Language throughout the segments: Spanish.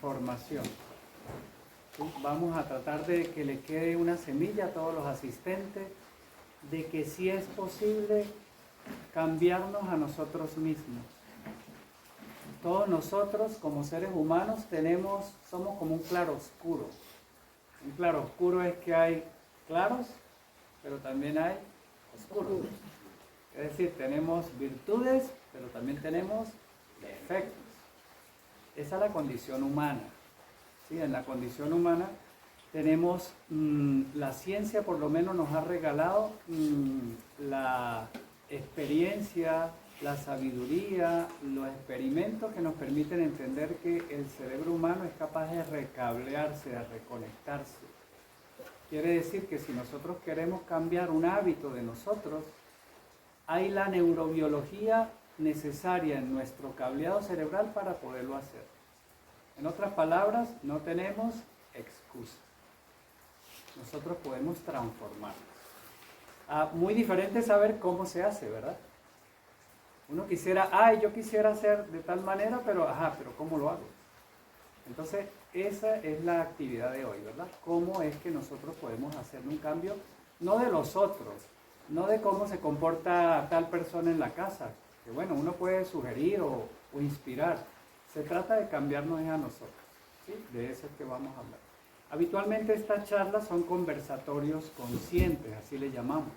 información. ¿Sí? Vamos a tratar de que le quede una semilla a todos los asistentes de que sí es posible cambiarnos a nosotros mismos. Todos nosotros como seres humanos somos como un claroscuro. Un claroscuro es que hay claros, pero también hay oscuros. Es decir, tenemos virtudes, pero también tenemos defectos. Esa es la condición humana. ¿Sí? En la condición humana tenemos, la ciencia por lo menos nos ha regalado la experiencia, la sabiduría, los experimentos que nos permiten entender que el cerebro humano es capaz de recablearse, de reconectarse. Quiere decir que si nosotros queremos cambiar un hábito de nosotros, hay la neurobiología necesaria en nuestro cableado cerebral para poderlo hacer. En otras palabras, no tenemos excusa. Nosotros podemos transformarnos. Muy diferente es saber cómo se hace, ¿verdad? Uno quisiera, yo quisiera hacer de tal manera, pero ¿cómo lo hago? Entonces, esa es la actividad de hoy, ¿verdad? ¿Cómo es que nosotros podemos hacer un cambio? No de los otros, no de cómo se comporta tal persona en la casa, que bueno, uno puede sugerir o inspirar. Se trata de cambiarnos a nosotros, ¿sí? De eso es que vamos a hablar. Habitualmente estas charlas son conversatorios conscientes, así le llamamos.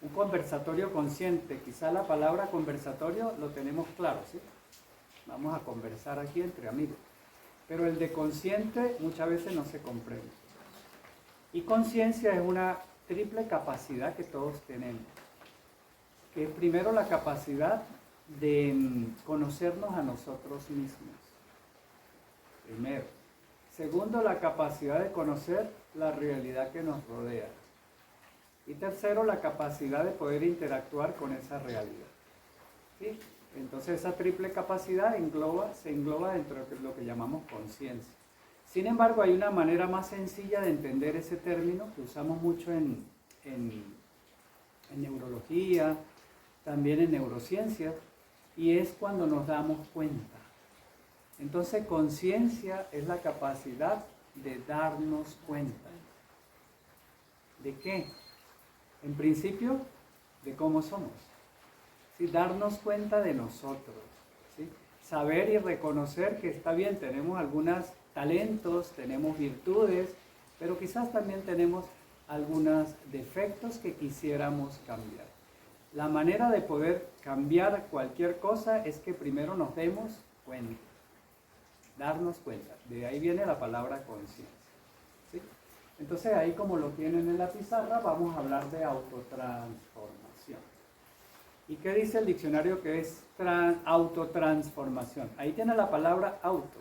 Un conversatorio consciente, quizá la palabra conversatorio lo tenemos claro, ¿sí? Vamos a conversar aquí entre amigos. Pero el de consciente muchas veces no se comprende. Y conciencia es una triple capacidad que todos tenemos. Que es primero la capacidad de conocernos a nosotros mismos. Primero. Segundo, la capacidad de conocer la realidad que nos rodea. Y tercero, la capacidad de poder interactuar con esa realidad. ¿Sí? Entonces esa triple capacidad se engloba dentro de lo que llamamos conciencia. Sin embargo, hay una manera más sencilla de entender ese término que usamos mucho en neurología, también en neurociencia, y es cuando nos damos cuenta. Entonces, conciencia es la capacidad de darnos cuenta. ¿De qué? En principio, de cómo somos. ¿Sí? Darnos cuenta de nosotros. ¿Sí? Saber y reconocer que está bien, tenemos algunos talentos, tenemos virtudes, pero quizás también tenemos algunos defectos que quisiéramos cambiar. La manera de poder cambiar cualquier cosa es que primero nos demos cuenta. Darnos cuenta. De ahí viene la palabra conciencia. ¿Sí? Entonces ahí, como lo tienen en la pizarra, vamos a hablar de autotransformación. ¿Y qué dice el diccionario que es autotransformación? Ahí tiene la palabra auto.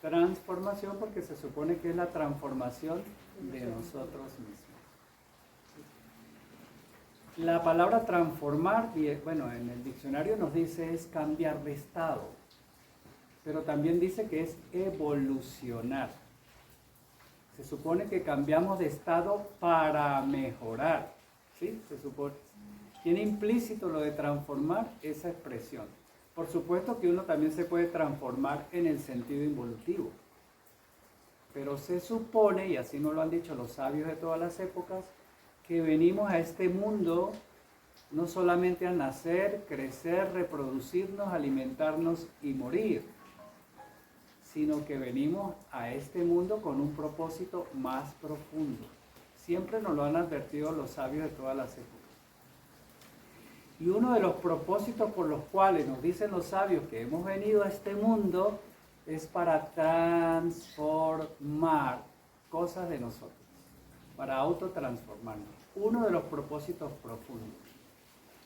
Transformación porque se supone que es la transformación de nosotros mismos. La palabra transformar, bueno, en el diccionario nos dice es cambiar de estado, pero también dice que es evolucionar. Se supone que cambiamos de estado para mejorar, ¿sí? Se supone. Tiene implícito lo de transformar esa expresión. Por supuesto que uno también se puede transformar en el sentido involutivo, pero se supone, y así nos lo han dicho los sabios de todas las épocas, que venimos a este mundo no solamente a nacer, crecer, reproducirnos, alimentarnos y morir, sino que venimos a este mundo con un propósito más profundo. Siempre nos lo han advertido los sabios de todas las épocas. Y uno de los propósitos por los cuales nos dicen los sabios que hemos venido a este mundo es para transformar cosas de nosotros, para autotransformarnos. Uno de los propósitos profundos.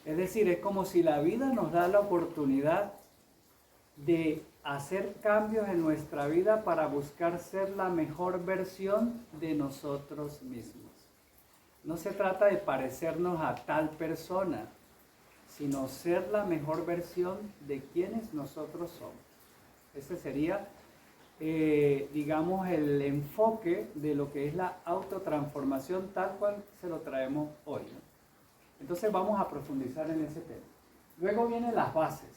Es decir, es como si la vida nos da la oportunidad de hacer cambios en nuestra vida para buscar ser la mejor versión de nosotros mismos. No se trata de parecernos a tal persona, sino ser la mejor versión de quienes nosotros somos. Ese sería, digamos, el enfoque de lo que es la autotransformación tal cual se lo traemos hoy, ¿no? Entonces vamos a profundizar en ese tema. Luego vienen las bases.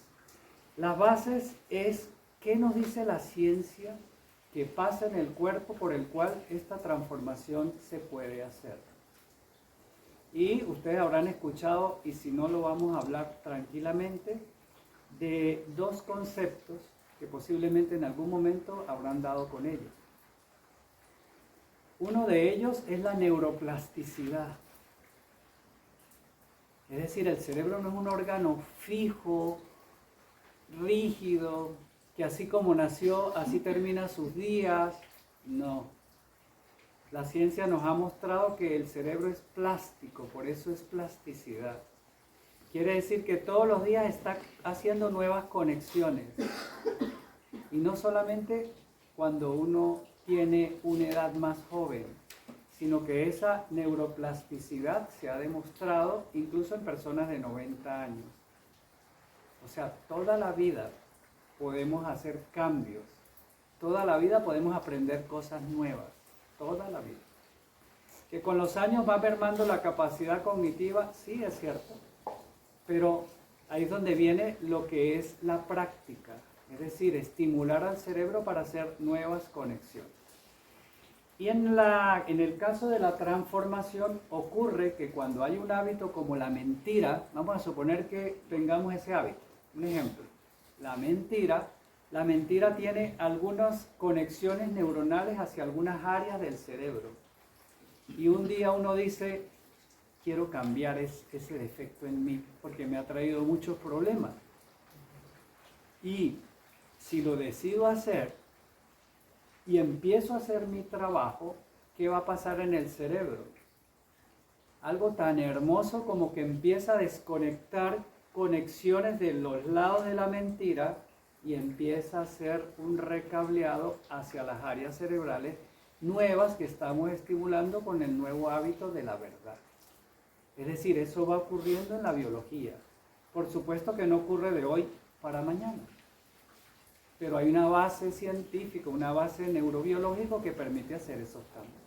Las bases es ¿qué nos dice la ciencia que pasa en el cuerpo por el cual esta transformación se puede hacer? Y ustedes habrán escuchado, y si no lo vamos a hablar tranquilamente, de dos conceptos que posiblemente en algún momento habrán dado con ellos. Uno de ellos es la neuroplasticidad. Es decir, el cerebro no es un órgano fijo, rígido, que así como nació, así termina sus días. No. La ciencia nos ha mostrado que el cerebro es plástico, por eso es plasticidad. Quiere decir que todos los días está haciendo nuevas conexiones. Y no solamente cuando uno tiene una edad más joven, sino que esa neuroplasticidad se ha demostrado incluso en personas de 90 años. O sea, toda la vida podemos hacer cambios, toda la vida podemos aprender cosas nuevas, toda la vida. Que con los años va mermando la capacidad cognitiva, sí es cierto, pero ahí es donde viene lo que es la práctica, es decir, estimular al cerebro para hacer nuevas conexiones. Y en el caso de la transformación ocurre que cuando hay un hábito como la mentira, vamos a suponer que tengamos ese hábito, un ejemplo, la mentira tiene algunas conexiones neuronales hacia algunas áreas del cerebro. Y un día uno dice, quiero cambiar ese defecto en mí porque me ha traído muchos problemas. Y si lo decido hacer y empiezo a hacer mi trabajo, ¿qué va a pasar en el cerebro? Algo tan hermoso como que empieza a desconectar conexiones de los lados de la mentira y empieza a hacer un recableado hacia las áreas cerebrales nuevas que estamos estimulando con el nuevo hábito de la verdad. Es decir, eso va ocurriendo en la biología. Por supuesto que no ocurre de hoy para mañana, pero hay una base científica, una base neurobiológica que permite hacer esos cambios.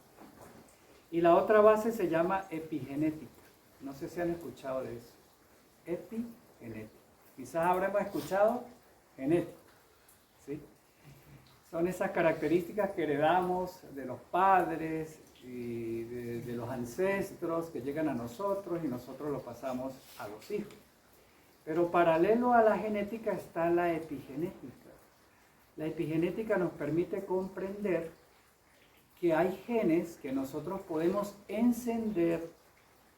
Y la otra base se llama epigenética. No sé si han escuchado de eso. Epigenética. Quizás habremos escuchado genética, ¿sí? Son esas características que heredamos de los padres y de los ancestros que llegan a nosotros y nosotros lo pasamos a los hijos. Pero paralelo a la genética está la epigenética. La epigenética nos permite comprender que hay genes que nosotros podemos encender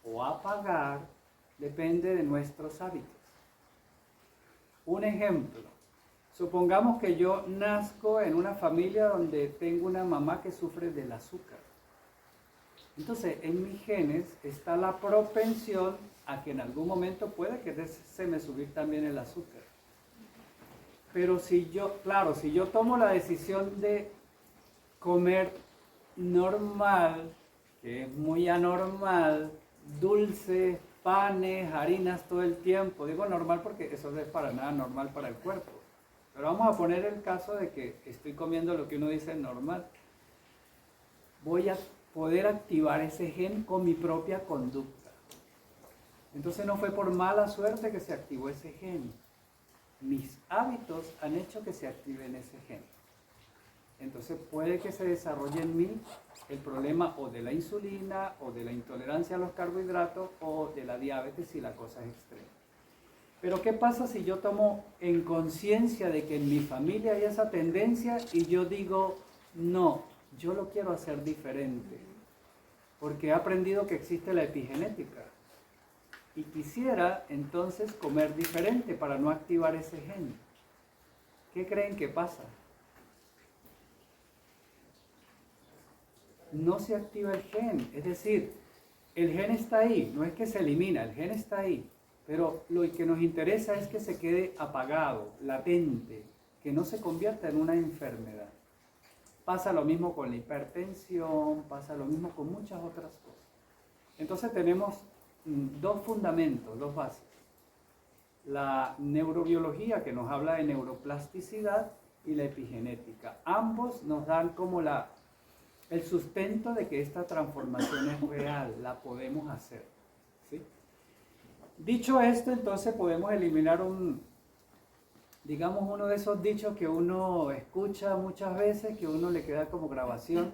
o apagar, depende de nuestros hábitos. Un ejemplo, supongamos que yo nazco en una familia donde tengo una mamá que sufre del azúcar. Entonces, en mis genes está la propensión a que en algún momento puede que se me subir también el azúcar. Pero si yo tomo la decisión de comer normal, que es muy anormal, dulces, panes, harinas todo el tiempo, digo normal porque eso no es para nada normal para el cuerpo, pero vamos a poner el caso de que estoy comiendo lo que uno dice normal, voy a poder activar ese gen con mi propia conducta. Entonces no fue por mala suerte que se activó ese gen. Mis hábitos han hecho que se activen ese gen. Entonces puede que se desarrolle en mí el problema o de la insulina, o de la intolerancia a los carbohidratos, o de la diabetes si la cosa es extrema. Pero ¿qué pasa si yo tomo en conciencia de que en mi familia hay esa tendencia y yo digo, no, yo lo quiero hacer diferente? Porque he aprendido que existe la epigenética. Y quisiera entonces comer diferente para no activar ese gen. ¿Qué creen que pasa? No se activa el gen, es decir, el gen está ahí, no es que se elimina, el gen está ahí, pero lo que nos interesa es que se quede apagado, latente, que no se convierta en una enfermedad. Pasa lo mismo con la hipertensión, pasa lo mismo con muchas otras cosas. Entonces tenemos dos fundamentos, dos bases. La neurobiología, que nos habla de neuroplasticidad, y la epigenética. Ambos nos dan como el sustento de que esta transformación es real, la podemos hacer, ¿sí? Dicho esto, entonces podemos eliminar digamos, uno de esos dichos que uno escucha muchas veces, que uno le queda como grabación.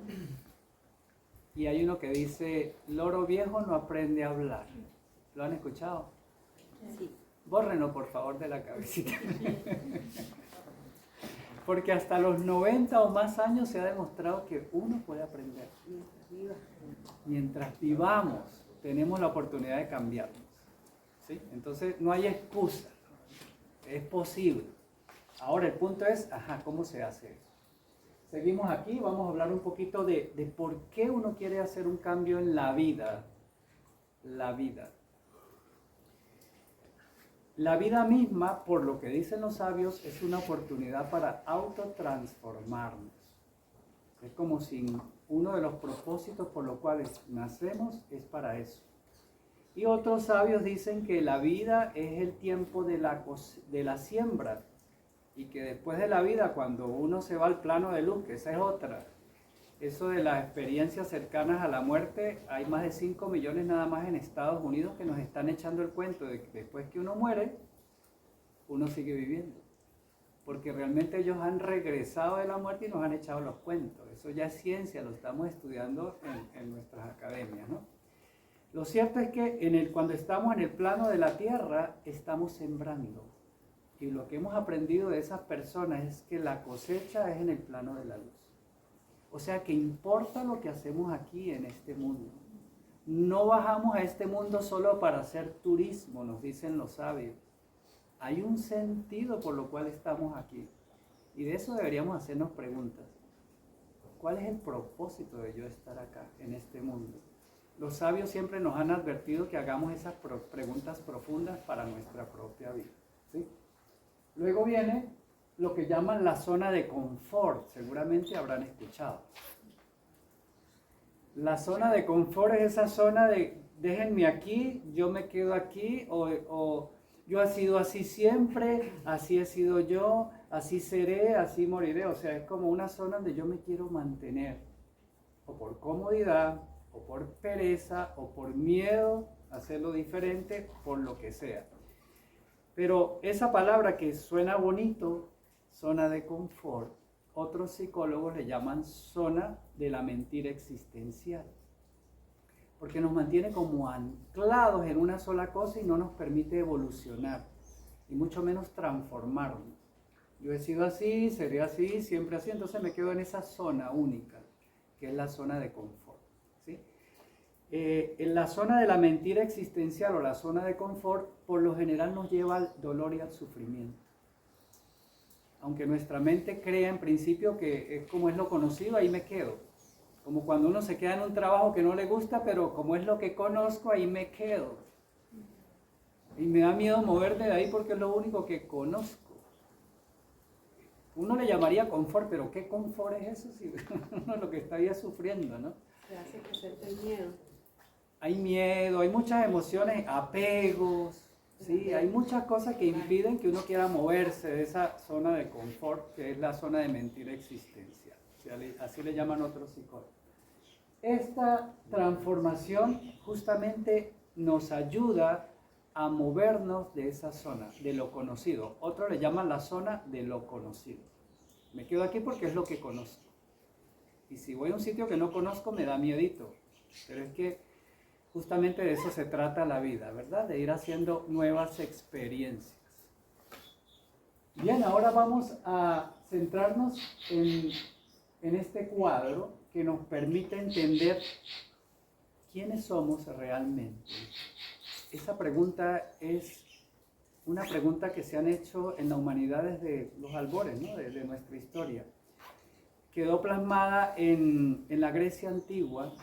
Y hay uno que dice, loro viejo no aprende a hablar. ¿Lo han escuchado? Sí. Bórrenlo, por favor, de la cabecita. Porque hasta los 90 o más años se ha demostrado que uno puede aprender. Mientras vivamos, tenemos la oportunidad de cambiarnos. ¿Sí? Entonces, no hay excusa. Es posible. Ahora, el punto es, ¿cómo se hace eso? Seguimos aquí, vamos a hablar un poquito de por qué uno quiere hacer un cambio en la vida. La vida. La vida misma, por lo que dicen los sabios, es una oportunidad para autotransformarnos. Es como si uno de los propósitos por los cuales nacemos es para eso. Y otros sabios dicen que la vida es el tiempo de la siembra. Y que después de la vida, cuando uno se va al plano de luz, que esa es otra, eso de las experiencias cercanas a la muerte, hay más de 5 millones nada más en Estados Unidos que nos están echando el cuento de que después que uno muere, uno sigue viviendo. Porque realmente ellos han regresado de la muerte y nos han echado los cuentos. Eso ya es ciencia, lo estamos estudiando en nuestras academias, ¿no? Lo cierto es que cuando estamos en el plano de la tierra, estamos sembrando. Y lo que hemos aprendido de esas personas es que la cosecha es en el plano de la luz. O sea que importa lo que hacemos aquí en este mundo. No bajamos a este mundo solo para hacer turismo, nos dicen los sabios. Hay un sentido por lo cual estamos aquí. Y de eso deberíamos hacernos preguntas. ¿Cuál es el propósito de yo estar acá, en este mundo? Los sabios siempre nos han advertido que hagamos esas preguntas profundas para nuestra propia vida. ¿Sí? Luego viene lo que llaman la zona de confort, seguramente habrán escuchado. La zona de confort es esa zona de déjenme aquí, yo me quedo aquí, o yo he sido así siempre, así he sido yo, así seré, así moriré. O sea, es como una zona donde yo me quiero mantener, o por comodidad, o por pereza, o por miedo a hacerlo diferente, por lo que sea. Pero esa palabra que suena bonito, zona de confort, otros psicólogos le llaman zona de la mentira existencial. Porque nos mantiene como anclados en una sola cosa y no nos permite evolucionar, y mucho menos transformarnos. Yo he sido así, seré así, siempre así, entonces me quedo en esa zona única, que es la zona de confort. ¿Sí? En la zona de la mentira existencial o la zona de confort, por lo general nos lleva al dolor y al sufrimiento. Aunque nuestra mente crea en principio que es como es lo conocido, ahí me quedo. Como cuando uno se queda en un trabajo que no le gusta, pero como es lo que conozco, ahí me quedo. Y me da miedo moverme de ahí porque es lo único que conozco. Uno le llamaría confort, pero ¿qué confort es eso? Si uno lo que estaría sufriendo, ¿no? Te hace crecer el miedo. Hay miedo, hay muchas emociones, apegos, ¿sí? Hay muchas cosas que impiden que uno quiera moverse de esa zona de confort, que es la zona de mentira existencial. Así le llaman otros psicólogos. Esta transformación justamente nos ayuda a movernos de esa zona, de lo conocido. Otros le llaman la zona de lo conocido. Me quedo aquí porque es lo que conozco. Y si voy a un sitio que no conozco, me da miedito. Pero es que justamente de eso se trata la vida, ¿verdad? De ir haciendo nuevas experiencias. Bien, ahora vamos a centrarnos en este cuadro que nos permite entender quiénes somos realmente. Esa pregunta es una pregunta que se han hecho en la humanidad desde los albores, ¿no? Desde nuestra historia. Quedó plasmada en la Grecia antigua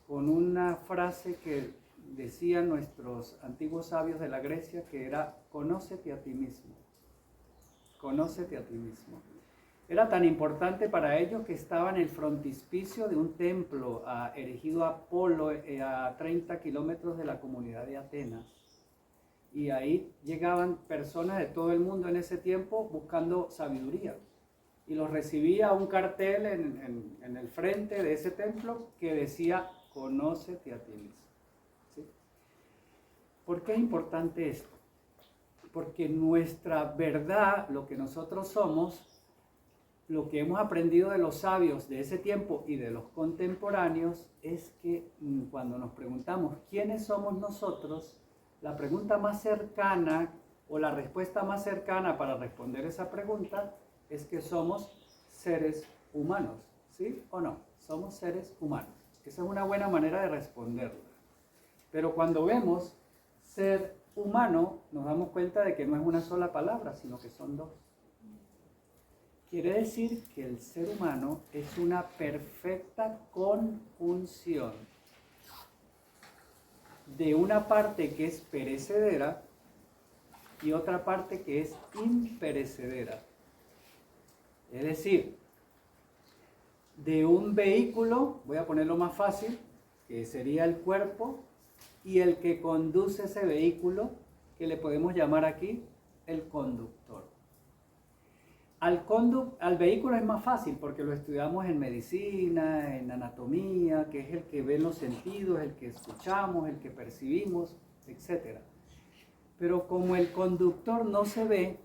con una frase que decían nuestros antiguos sabios de la Grecia, que era: conócete a ti mismo. Conócete a ti mismo. Era tan importante para ellos que estaba en el frontispicio de un templo erigido a Apolo, a 30 kilómetros de la comunidad de Atenas. Y ahí llegaban personas de todo el mundo en ese tiempo buscando sabiduría. Y los recibía un cartel en el frente de ese templo que decía: conócete a ti mismo. ¿Sí? ¿Por qué es importante esto? porque nuestra verdad, lo que nosotros somos, lo que hemos aprendido de los sabios de ese tiempo y de los contemporáneos, es que cuando nos preguntamos quiénes somos nosotros, la pregunta más cercana o la respuesta más cercana para responder esa pregunta es que somos seres humanos, ¿sí o no? Somos seres humanos. Esa es una buena manera de responderla. Pero cuando vemos ser humano, nos damos cuenta de que no es una sola palabra, sino que son dos. Quiere decir que el ser humano es una perfecta conjunción de una parte que es perecedera y otra parte que es imperecedera. Es decir, de un vehículo, voy a ponerlo más fácil, que sería el cuerpo, y el que conduce ese vehículo, que le podemos llamar aquí el conductor. Al vehículo es más fácil porque lo estudiamos en medicina, en anatomía, que es el que ve los sentidos, el que escuchamos, el que percibimos, etc. Pero como el conductor no se ve,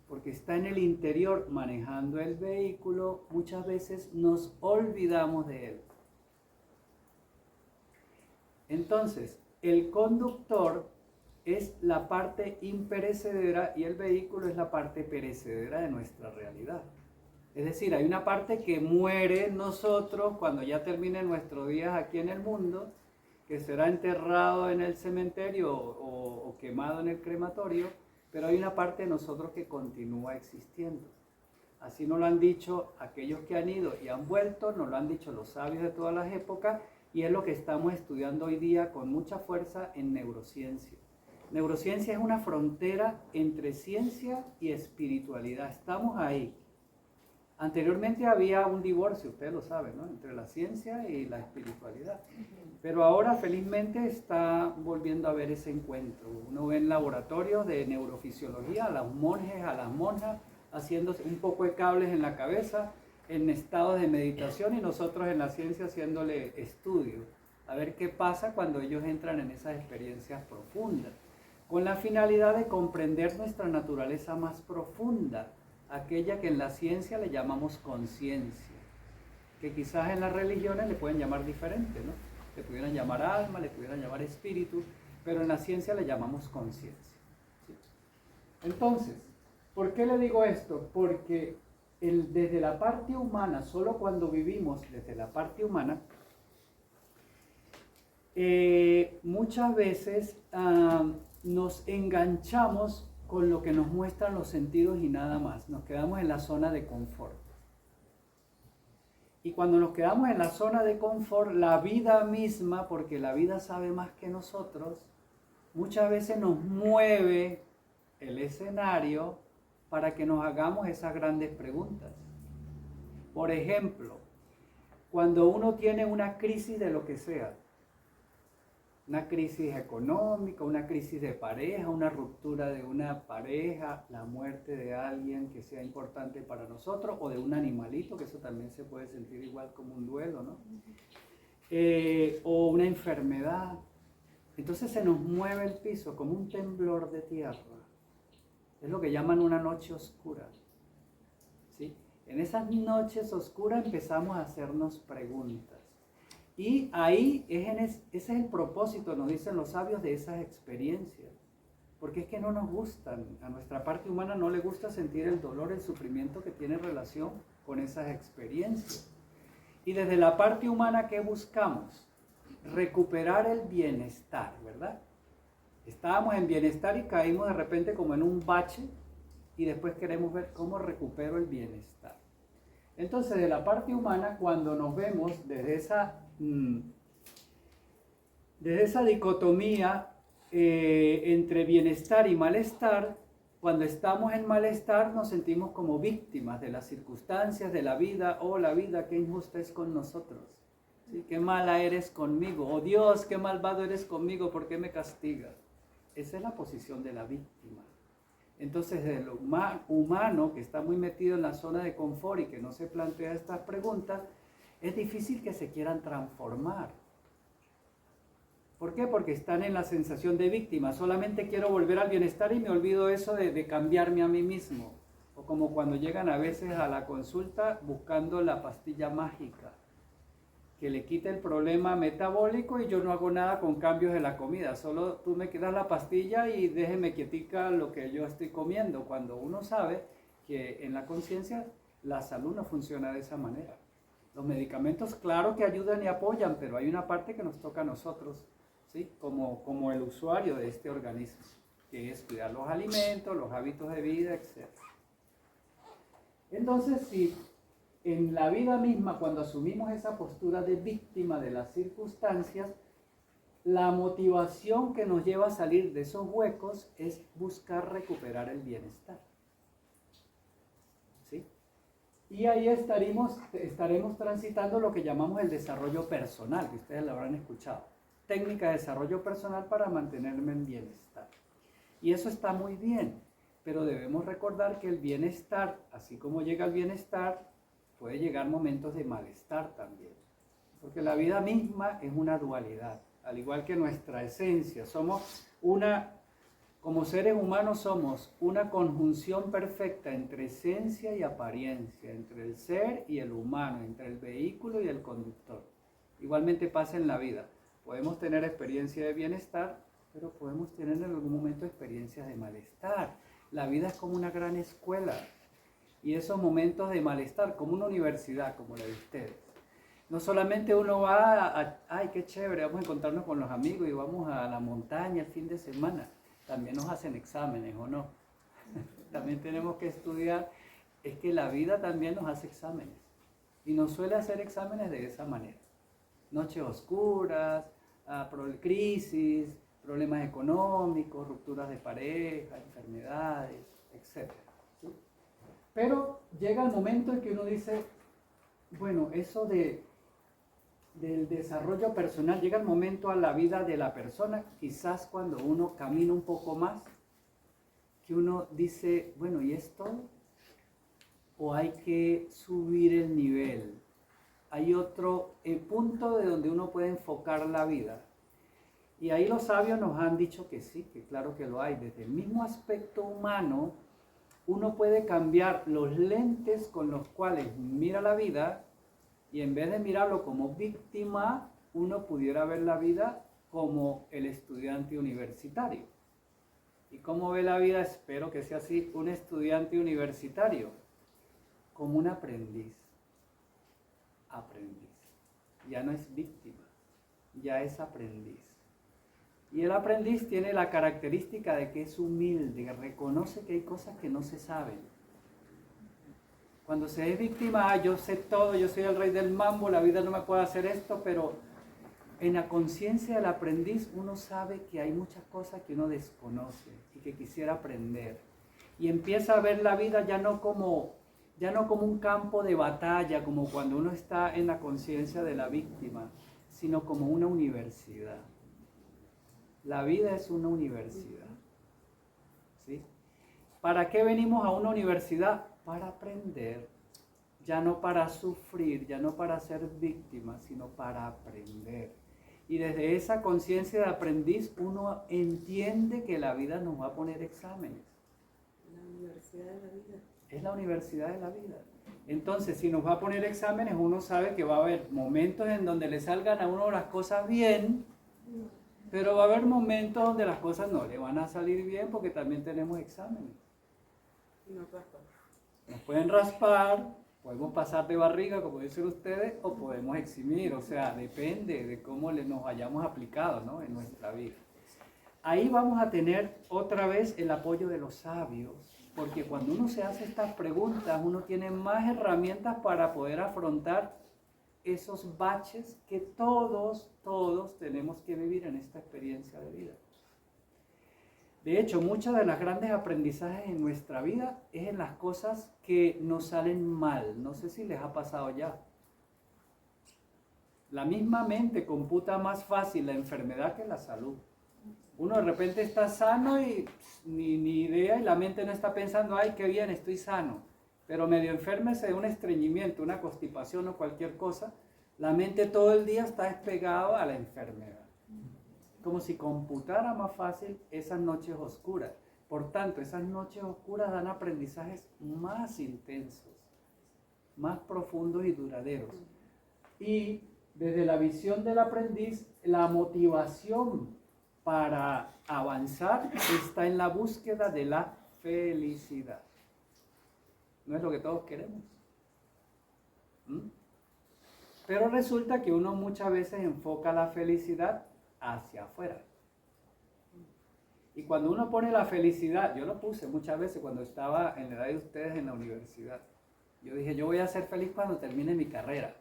porque está en el interior manejando el vehículo, muchas veces nos olvidamos de él. Entonces, el conductor es la parte imperecedera y el vehículo es la parte perecedera de nuestra realidad. Es decir, hay una parte que muere en nosotros cuando ya terminen nuestros días aquí en el mundo, que será enterrado en el cementerio o quemado en el crematorio, pero hay una parte de nosotros que continúa existiendo. Así nos lo han dicho aquellos que han ido y han vuelto, nos lo han dicho los sabios de todas las épocas, y es lo que estamos estudiando hoy día con mucha fuerza en neurociencia. Neurociencia es una frontera entre ciencia y espiritualidad. Estamos ahí. Anteriormente había un divorcio, ustedes lo saben, ¿no?, entre la ciencia y la espiritualidad. Pero ahora felizmente está volviendo a haber ese encuentro. Uno ve en laboratorios de neurofisiología a los monjes, a las monjas, haciéndose un poco de cables en la cabeza, en estados de meditación, y nosotros en la ciencia haciéndole estudio, a ver qué pasa cuando ellos entran en esas experiencias profundas, con la finalidad de comprender nuestra naturaleza más profunda, aquella que en la ciencia le llamamos conciencia, que quizás en las religiones le pueden llamar diferente, ¿no? Le pudieran llamar alma, le pudieran llamar espíritu, pero en la ciencia le llamamos conciencia, ¿sí? Entonces, ¿por qué le digo esto? Porque desde la parte humana, solo cuando vivimos desde la parte humana, muchas veces nos enganchamos con lo que nos muestran los sentidos y nada más. Nos quedamos en la zona de confort. Y cuando nos quedamos en la zona de confort, la vida misma, porque la vida sabe más que nosotros, muchas veces nos mueve el escenario para que nos hagamos esas grandes preguntas. Por ejemplo, cuando uno tiene una crisis de lo que sea, una crisis económica, una crisis de pareja, una ruptura de una pareja, la muerte de alguien que sea importante para nosotros, o de un animalito, que eso también se puede sentir igual como un duelo, ¿no? O una enfermedad. Entonces se nos mueve el piso como un temblor de tierra. Es lo que llaman una noche oscura, ¿sí? En esas noches oscuras empezamos a hacernos preguntas. Y ahí ese es el propósito, nos dicen los sabios, de esas experiencias. Porque es que no nos gustan, a nuestra parte humana no le gusta sentir el dolor, el sufrimiento que tiene relación con esas experiencias. Y desde la parte humana, ¿qué buscamos? Recuperar el bienestar, ¿verdad? Estábamos en bienestar y caímos de repente como en un bache, y después queremos ver cómo recupero el bienestar. Entonces, de la parte humana, cuando nos vemos desde esa dicotomía entre bienestar y malestar, cuando estamos en malestar nos sentimos como víctimas de las circunstancias, de la vida. Oh, la vida, qué injusta es con nosotros, ¿sí? Qué mala eres conmigo. Oh Dios, qué malvado eres conmigo, ¿por qué me castigas? Esa es la posición de la víctima. Entonces, de lo humano, que está muy metido en la zona de confort y que no se plantea estas preguntas, es difícil que se quieran transformar. ¿Por qué? Porque están en la sensación de víctima. Solamente quiero volver al bienestar y me olvido eso de cambiarme a mí mismo. O como cuando llegan a veces a la consulta buscando la pastilla mágica, que le quite el problema metabólico y yo no hago nada con cambios de la comida. Solo tú me quitas la pastilla y déjeme quietica lo que yo estoy comiendo. Cuando uno sabe que en la conciencia la salud no funciona de esa manera. Los medicamentos, claro que ayudan y apoyan, pero hay una parte que nos toca a nosotros, ¿sí? Como el usuario de este organismo, que es cuidar los alimentos, los hábitos de vida, etc. Entonces, si en la vida misma, cuando asumimos esa postura de víctima de las circunstancias, la motivación que nos lleva a salir de esos huecos es buscar recuperar el bienestar. ¿Sí? Y ahí estaremos transitando lo que llamamos el desarrollo personal, que ustedes lo habrán escuchado. Técnica de desarrollo personal para mantenerme en bienestar. Y eso está muy bien, pero debemos recordar que el bienestar, así como llega el bienestar, puede llegar momentos de malestar también. Porque la vida misma es una dualidad, al igual que nuestra esencia. Como seres humanos somos una conjunción perfecta entre esencia y apariencia, entre el ser y el humano, entre el vehículo y el conductor. Igualmente pasa en la vida. Podemos tener experiencia de bienestar, pero podemos tener en algún momento experiencias de malestar. La vida es como una gran escuela y esos momentos de malestar, como una universidad, como la de ustedes. No solamente uno va ay, qué chévere, vamos a encontrarnos con los amigos y vamos a la montaña el fin de semana. También nos hacen exámenes, ¿o no? También tenemos que estudiar. Es que la vida también nos hace exámenes. Y nos suele hacer exámenes de esa manera. Noches oscuras, crisis, problemas económicos, rupturas de pareja, enfermedades, etc. ¿Sí? Pero llega el momento en que uno dice, bueno, eso del desarrollo personal, llega el momento a la vida de la persona, quizás cuando uno camina un poco más, que uno dice, bueno, ¿y esto? ¿O hay que subir el nivel? Hay otro punto de donde uno puede enfocar la vida. Y ahí los sabios nos han dicho que sí, que claro que lo hay. Desde el mismo aspecto humano, uno puede cambiar los lentes con los cuales mira la vida y en vez de mirarlo como víctima, uno pudiera ver la vida como el estudiante universitario. ¿Y cómo ve la vida? Espero que sea así, un estudiante universitario, como un aprendiz. Ya no es víctima, ya es aprendiz. Y el aprendiz tiene la característica de que es humilde, reconoce que hay cosas que no se saben. Cuando se es víctima, yo sé todo, yo soy el rey del mambo, la vida no me puede hacer esto, pero en la conciencia del aprendiz uno sabe que hay muchas cosas que uno desconoce y que quisiera aprender. Y empieza a ver la vida ya no como un campo de batalla, como cuando uno está en la conciencia de la víctima, sino como una universidad. La vida es una universidad. ¿Sí? ¿Para qué venimos a una universidad? Para aprender, ya no para sufrir, ya no para ser víctima, sino para aprender. Y desde esa conciencia de aprendiz uno entiende que la vida nos va a poner exámenes. La universidad de la vida. Es la universidad de la vida. Entonces, si nos va a poner exámenes, uno sabe que va a haber momentos en donde le salgan a uno las cosas bien, pero va a haber momentos donde las cosas no le van a salir bien porque también tenemos exámenes. Nos pueden raspar, podemos pasar de barriga, como dicen ustedes, o podemos eximir, o sea, depende de cómo nos hayamos aplicado, ¿no?, en nuestra vida. Ahí vamos a tener otra vez el apoyo de los sabios, porque cuando uno se hace estas preguntas, uno tiene más herramientas para poder afrontar esos baches que todos tenemos que vivir en esta experiencia de vida. De hecho, muchas de las grandes aprendizajes en nuestra vida es en las cosas que nos salen mal. No sé si les ha pasado ya. La misma mente computa más fácil la enfermedad que la salud. Uno de repente está sano y ni idea, y la mente no está pensando, ay, qué bien, estoy sano. Pero medio enfermese de un estreñimiento, una constipación o cualquier cosa, la mente todo el día está despegada a la enfermedad. como si computara más fácil esas noches oscuras. Por tanto, esas noches oscuras dan aprendizajes más intensos, más profundos y duraderos. Y desde la visión del aprendiz, la motivación para avanzar está en la búsqueda de la felicidad. No es lo que todos queremos. Pero resulta que uno muchas veces enfoca la felicidad hacia afuera. Y cuando uno pone la felicidad, yo lo puse muchas veces cuando estaba en la edad de ustedes en la universidad. Yo dije, yo voy a ser feliz cuando termine mi carrera.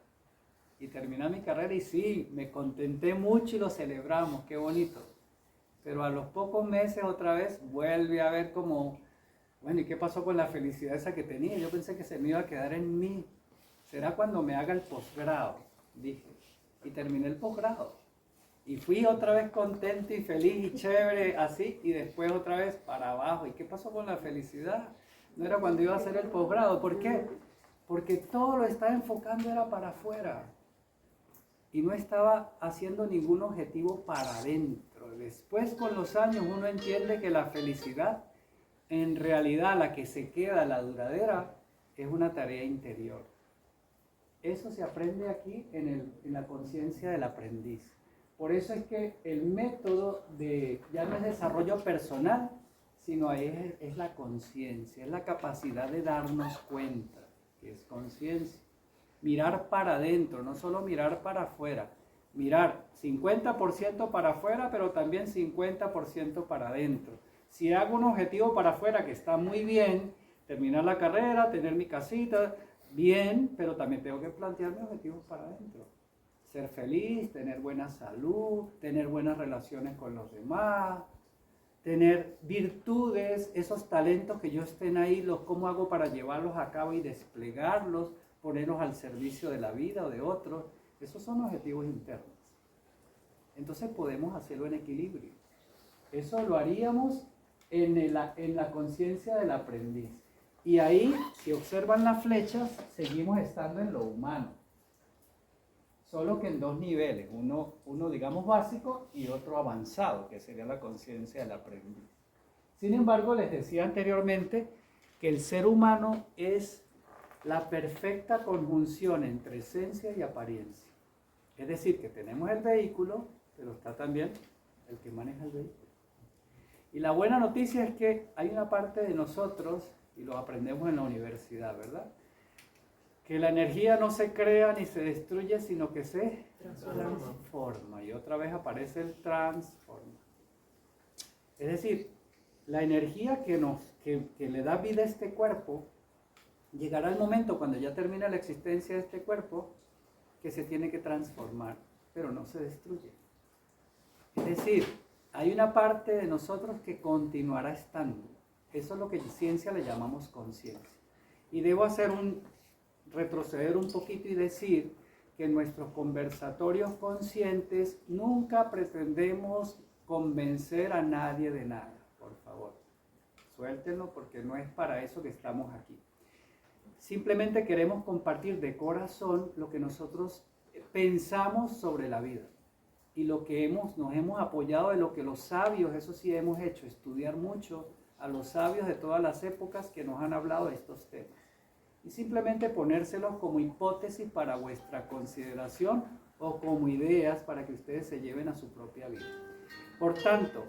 Y terminé mi carrera y sí, me contenté mucho y lo celebramos, qué bonito. Pero a los pocos meses otra vez vuelve a ver como, bueno, ¿y qué pasó con la felicidad esa que tenía? Yo pensé que se me iba a quedar en mí. Será cuando me haga el posgrado, dije. Y terminé el posgrado. Y fui otra vez contento y feliz y chévere, así, y después otra vez para abajo. ¿Y qué pasó con la felicidad? No era cuando iba a hacer el posgrado. ¿Por qué? Porque todo lo estaba enfocando era para afuera. Y no estaba haciendo ningún objetivo para adentro. Después, con los años, uno entiende que la felicidad, en realidad, la que se queda, la duradera, es una tarea interior. Eso se aprende aquí en la conciencia del aprendiz. Por eso es que el método ya no es desarrollo personal, sino es la conciencia, es la capacidad de darnos cuenta, que es conciencia. Mirar para adentro, no solo mirar para afuera. Mirar 50% para afuera, pero también 50% para adentro. Si hago un objetivo para afuera que está muy bien, terminar la carrera, tener mi casita, bien, pero también tengo que plantearme objetivos para adentro. Ser feliz, tener buena salud, tener buenas relaciones con los demás, tener virtudes, esos talentos que yo estén ahí, cómo hago para llevarlos a cabo y desplegarlos, ponerlos al servicio de la vida o de otros. Esos son objetivos internos. Entonces podemos hacerlo en equilibrio. Eso lo haríamos en la conciencia del aprendiz. Y ahí, si observan las flechas, seguimos estando en lo humano. Solo que en dos niveles, uno digamos básico y otro avanzado, que sería la conciencia del aprendiz. Sin embargo, les decía anteriormente que el ser humano es la perfecta conjunción entre esencia y apariencia. Es decir, que tenemos el vehículo, pero está también el que maneja el vehículo. Y la buena noticia es que hay una parte de nosotros, y lo aprendemos en la universidad, ¿verdad? Que la energía no se crea ni se destruye, sino que se transforma. Y otra vez aparece el transforma. Es decir, la energía que le da vida a este cuerpo, llegará el momento cuando ya termina la existencia de este cuerpo, que se tiene que transformar, pero no se destruye. Es decir, hay una parte de nosotros que continuará estando. Eso es lo que en ciencia le llamamos conciencia. Y debo retroceder un poquito y decir que en nuestros conversatorios conscientes nunca pretendemos convencer a nadie de nada, por favor. Suéltenlo porque no es para eso que estamos aquí. Simplemente queremos compartir de corazón lo que nosotros pensamos sobre la vida y lo que nos hemos apoyado de lo que los sabios, eso sí hemos hecho, estudiar mucho a los sabios de todas las épocas que nos han hablado de estos temas. Y simplemente ponérselos como hipótesis para vuestra consideración o como ideas para que ustedes se lleven a su propia vida. Por tanto,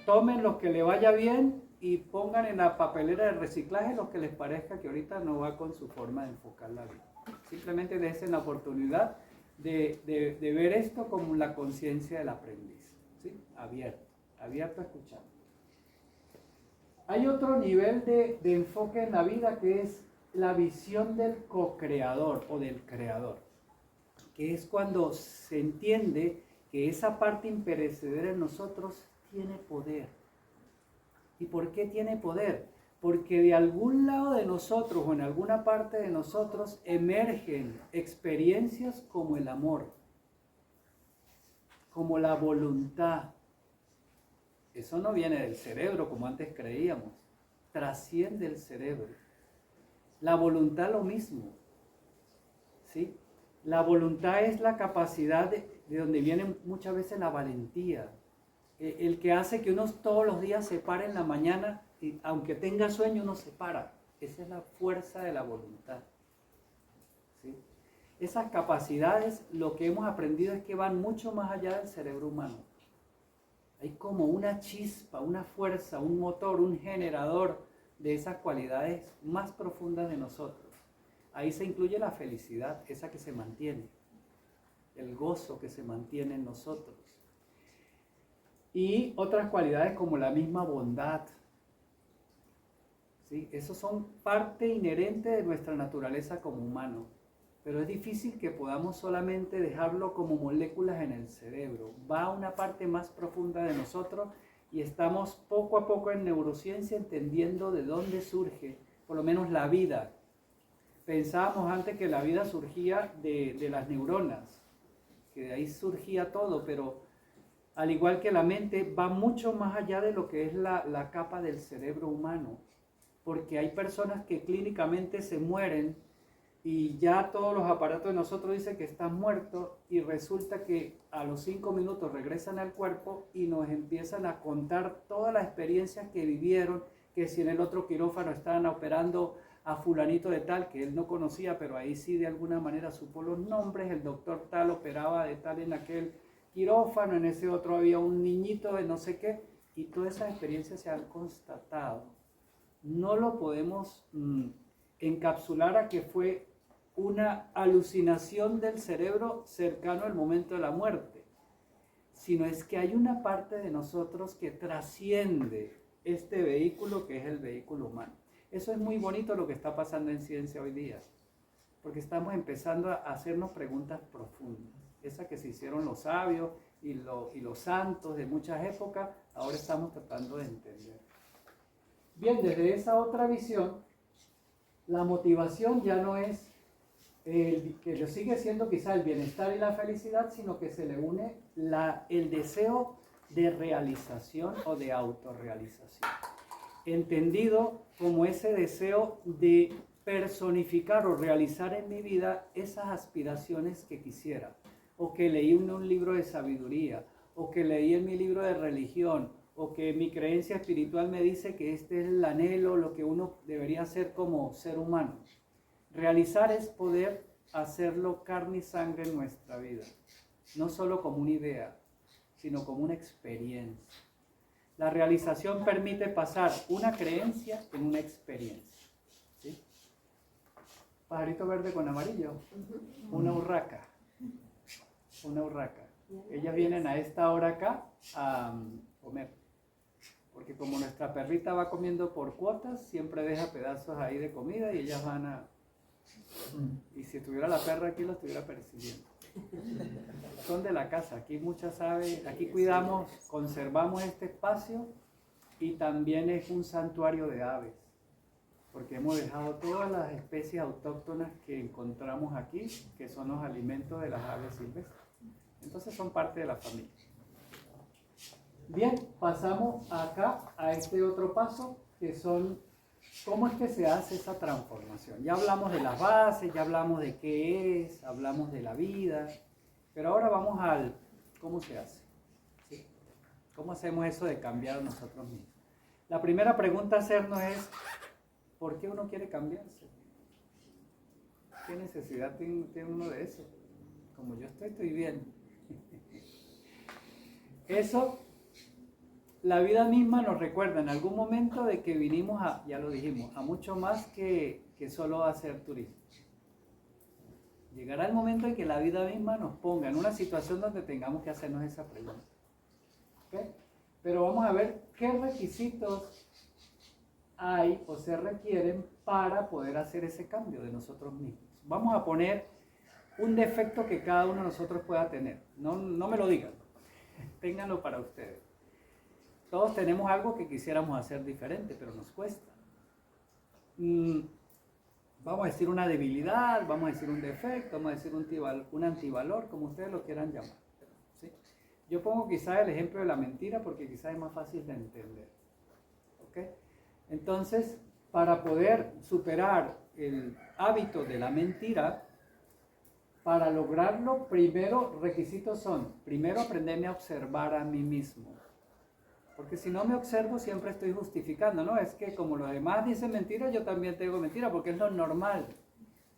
tomen lo que le vaya bien y pongan en la papelera de reciclaje lo que les parezca que ahorita no va con su forma de enfocar la vida. Simplemente dense la oportunidad de ver esto como la conciencia del aprendiz, ¿sí? Abierto a escuchar. Hay otro nivel de enfoque en la vida que es la visión del co-creador o del creador, que es cuando se entiende que esa parte imperecedera en nosotros tiene poder. ¿Y por qué tiene poder? Porque de algún lado de nosotros o en alguna parte de nosotros emergen experiencias como el amor, como la voluntad. Eso no viene del cerebro como antes creíamos, trasciende el cerebro. La voluntad lo mismo, ¿sí? La voluntad es la capacidad de donde viene muchas veces la valentía, el que hace que uno todos los días se pare en la mañana y aunque tenga sueño uno se para. Esa es la fuerza de la voluntad. ¿Sí? Esas capacidades, lo que hemos aprendido es que van mucho más allá del cerebro humano. Hay como una chispa, una fuerza, un motor, un generador de esas cualidades más profundas de nosotros. Ahí se incluye la felicidad, esa que se mantiene, el gozo que se mantiene en nosotros. Y otras cualidades como la misma bondad. ¿Sí? Esos son parte inherente de nuestra naturaleza como humano. Pero es difícil que podamos solamente dejarlo como moléculas en el cerebro. Va a una parte más profunda de nosotros y estamos poco a poco en neurociencia entendiendo de dónde surge, por lo menos la vida. Pensábamos antes que la vida surgía de las neuronas, que de ahí surgía todo, pero al igual que la mente, va mucho más allá de lo que es la capa del cerebro humano. Porque hay personas que clínicamente se mueren y ya todos los aparatos de nosotros dicen que están muertos y resulta que a los 5 minutos regresan al cuerpo y nos empiezan a contar todas las experiencias que vivieron, que si en el otro quirófano estaban operando a fulanito de tal, que él no conocía, pero ahí sí de alguna manera supo los nombres, el doctor tal operaba de tal en aquel quirófano, en ese otro había un niñito de no sé qué, y todas esas experiencias se han constatado. No lo podemos encapsular a que fue una alucinación del cerebro cercano al momento de la muerte, sino es que hay una parte de nosotros que trasciende este vehículo que es el vehículo humano. Eso es muy bonito lo que está pasando en ciencia hoy día, porque estamos empezando a hacernos preguntas profundas. Esa que se hicieron los sabios y los santos de muchas épocas, ahora estamos tratando de entender. Bien, desde esa otra visión, la motivación ya no es que sigue siendo quizá el bienestar y la felicidad, sino que se le une el deseo de realización o de autorrealización. Entendido como ese deseo de personificar o realizar en mi vida esas aspiraciones que quisiera, o que leí en un libro de sabiduría, o que leí en mi libro de religión, o que mi creencia espiritual me dice que este es el anhelo, lo que uno debería hacer como ser humano. Realizar es poder hacerlo carne y sangre en nuestra vida, no solo como una idea, sino como una experiencia. La realización permite pasar una creencia en una experiencia. ¿Sí? Pajarito verde con amarillo, una urraca. Una urraca. Ellas vienen a esta hora acá a comer. Porque como nuestra perrita va comiendo por cuotas, siempre deja pedazos ahí de comida y ellas van a... Y si estuviera la perra aquí, lo estuviera persiguiendo. Son de la casa, aquí muchas aves, aquí cuidamos, conservamos este espacio y también es un santuario de aves, porque hemos dejado todas las especies autóctonas que encontramos aquí, que son los alimentos de las aves silvestres. Entonces son parte de la familia. Bien, pasamos acá a este otro paso, que son cómo es que se hace esa transformación. Ya hablamos de las bases, ya hablamos de qué es, hablamos de la vida, pero ahora vamos al cómo se hace. ¿Sí? ¿Cómo hacemos eso de cambiar nosotros mismos? La primera pregunta a hacernos es, ¿por qué uno quiere cambiarse? ¿Qué necesidad tiene uno de eso? Como yo estoy bien. Eso, la vida misma nos recuerda en algún momento de que vinimos a, ya lo dijimos, a mucho más que solo a hacer turismo. Llegará el momento en que la vida misma nos ponga en una situación donde tengamos que hacernos esa pregunta. ¿Okay? Pero vamos a ver qué requisitos hay o se requieren para poder hacer ese cambio de nosotros mismos. Vamos a poner un defecto que cada uno de nosotros pueda tener. No me lo digan, ténganlo para ustedes. Todos tenemos algo que quisiéramos hacer diferente, pero nos cuesta. Vamos a decir una debilidad, vamos a decir un defecto, vamos a decir un antivalor, como ustedes lo quieran llamar. ¿Sí? Yo pongo quizás el ejemplo de la mentira porque quizás es más fácil de entender. ¿Okay? Entonces, para poder superar el hábito de la mentira, para lograrlo, primero, requisitos son, primero aprenderme a observar a mí mismo. Porque si no me observo, siempre estoy justificando, ¿no? Es que como los demás dicen mentiras, yo también tengo mentira, porque es lo normal.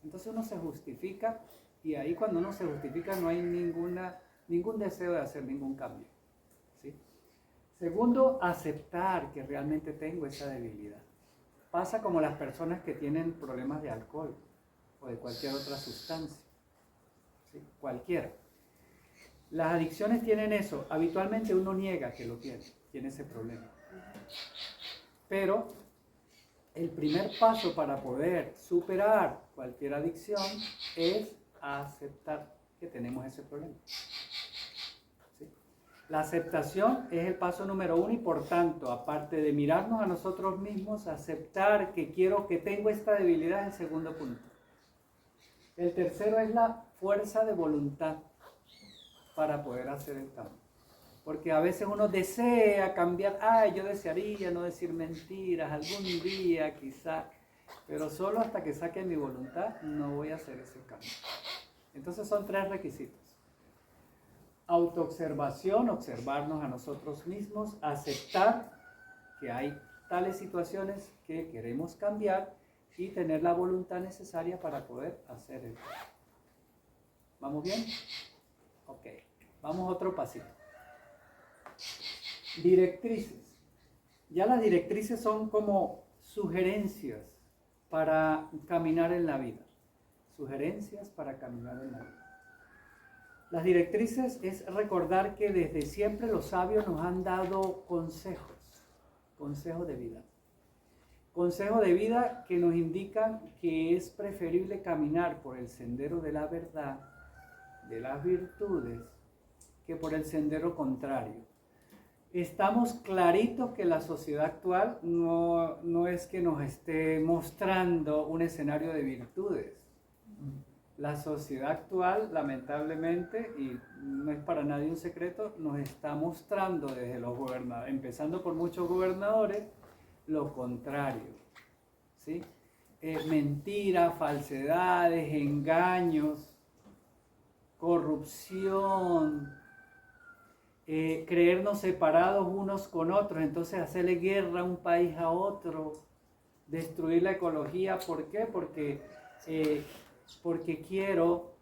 Entonces uno se justifica, y ahí cuando uno se justifica no hay ningún deseo de hacer ningún cambio, ¿sí? Segundo, aceptar que realmente tengo esa debilidad. Pasa como las personas que tienen problemas de alcohol o de cualquier otra sustancia, ¿sí? Cualquiera. Las adicciones tienen eso. Habitualmente uno niega que lo tiene ese problema. Pero el primer paso para poder superar cualquier adicción es aceptar que tenemos ese problema. ¿Sí? La aceptación es el paso número 1 y por tanto, aparte de mirarnos a nosotros mismos, aceptar que tengo esta debilidad es el segundo punto. El tercero es la fuerza de voluntad para poder hacer el cambio. Porque a veces uno desea cambiar, yo desearía no decir mentiras, algún día quizá, pero solo hasta que saque mi voluntad no voy a hacer ese cambio. Entonces son 3 requisitos. Autoobservación, observarnos a nosotros mismos, aceptar que hay tales situaciones que queremos cambiar y tener la voluntad necesaria para poder hacer el cambio. ¿Vamos bien? Ok, vamos a otro pasito. Directrices. Ya las directrices son como sugerencias para caminar en la vida. Sugerencias para caminar en la vida. Las directrices es recordar que desde siempre los sabios nos han dado consejos de vida. Consejos de vida que nos indican que es preferible caminar por el sendero de la verdad, de las virtudes, que por el sendero contrario. Estamos claritos que la sociedad actual no es que nos esté mostrando un escenario de virtudes. La sociedad actual, lamentablemente, y no es para nadie un secreto, nos está mostrando desde los gobernadores, empezando por muchos gobernadores, lo contrario, ¿sí? Mentiras, falsedades, engaños, corrupción, creernos separados unos con otros, entonces hacerle guerra a un país a otro, destruir la ecología. ¿Por qué? Porque quiero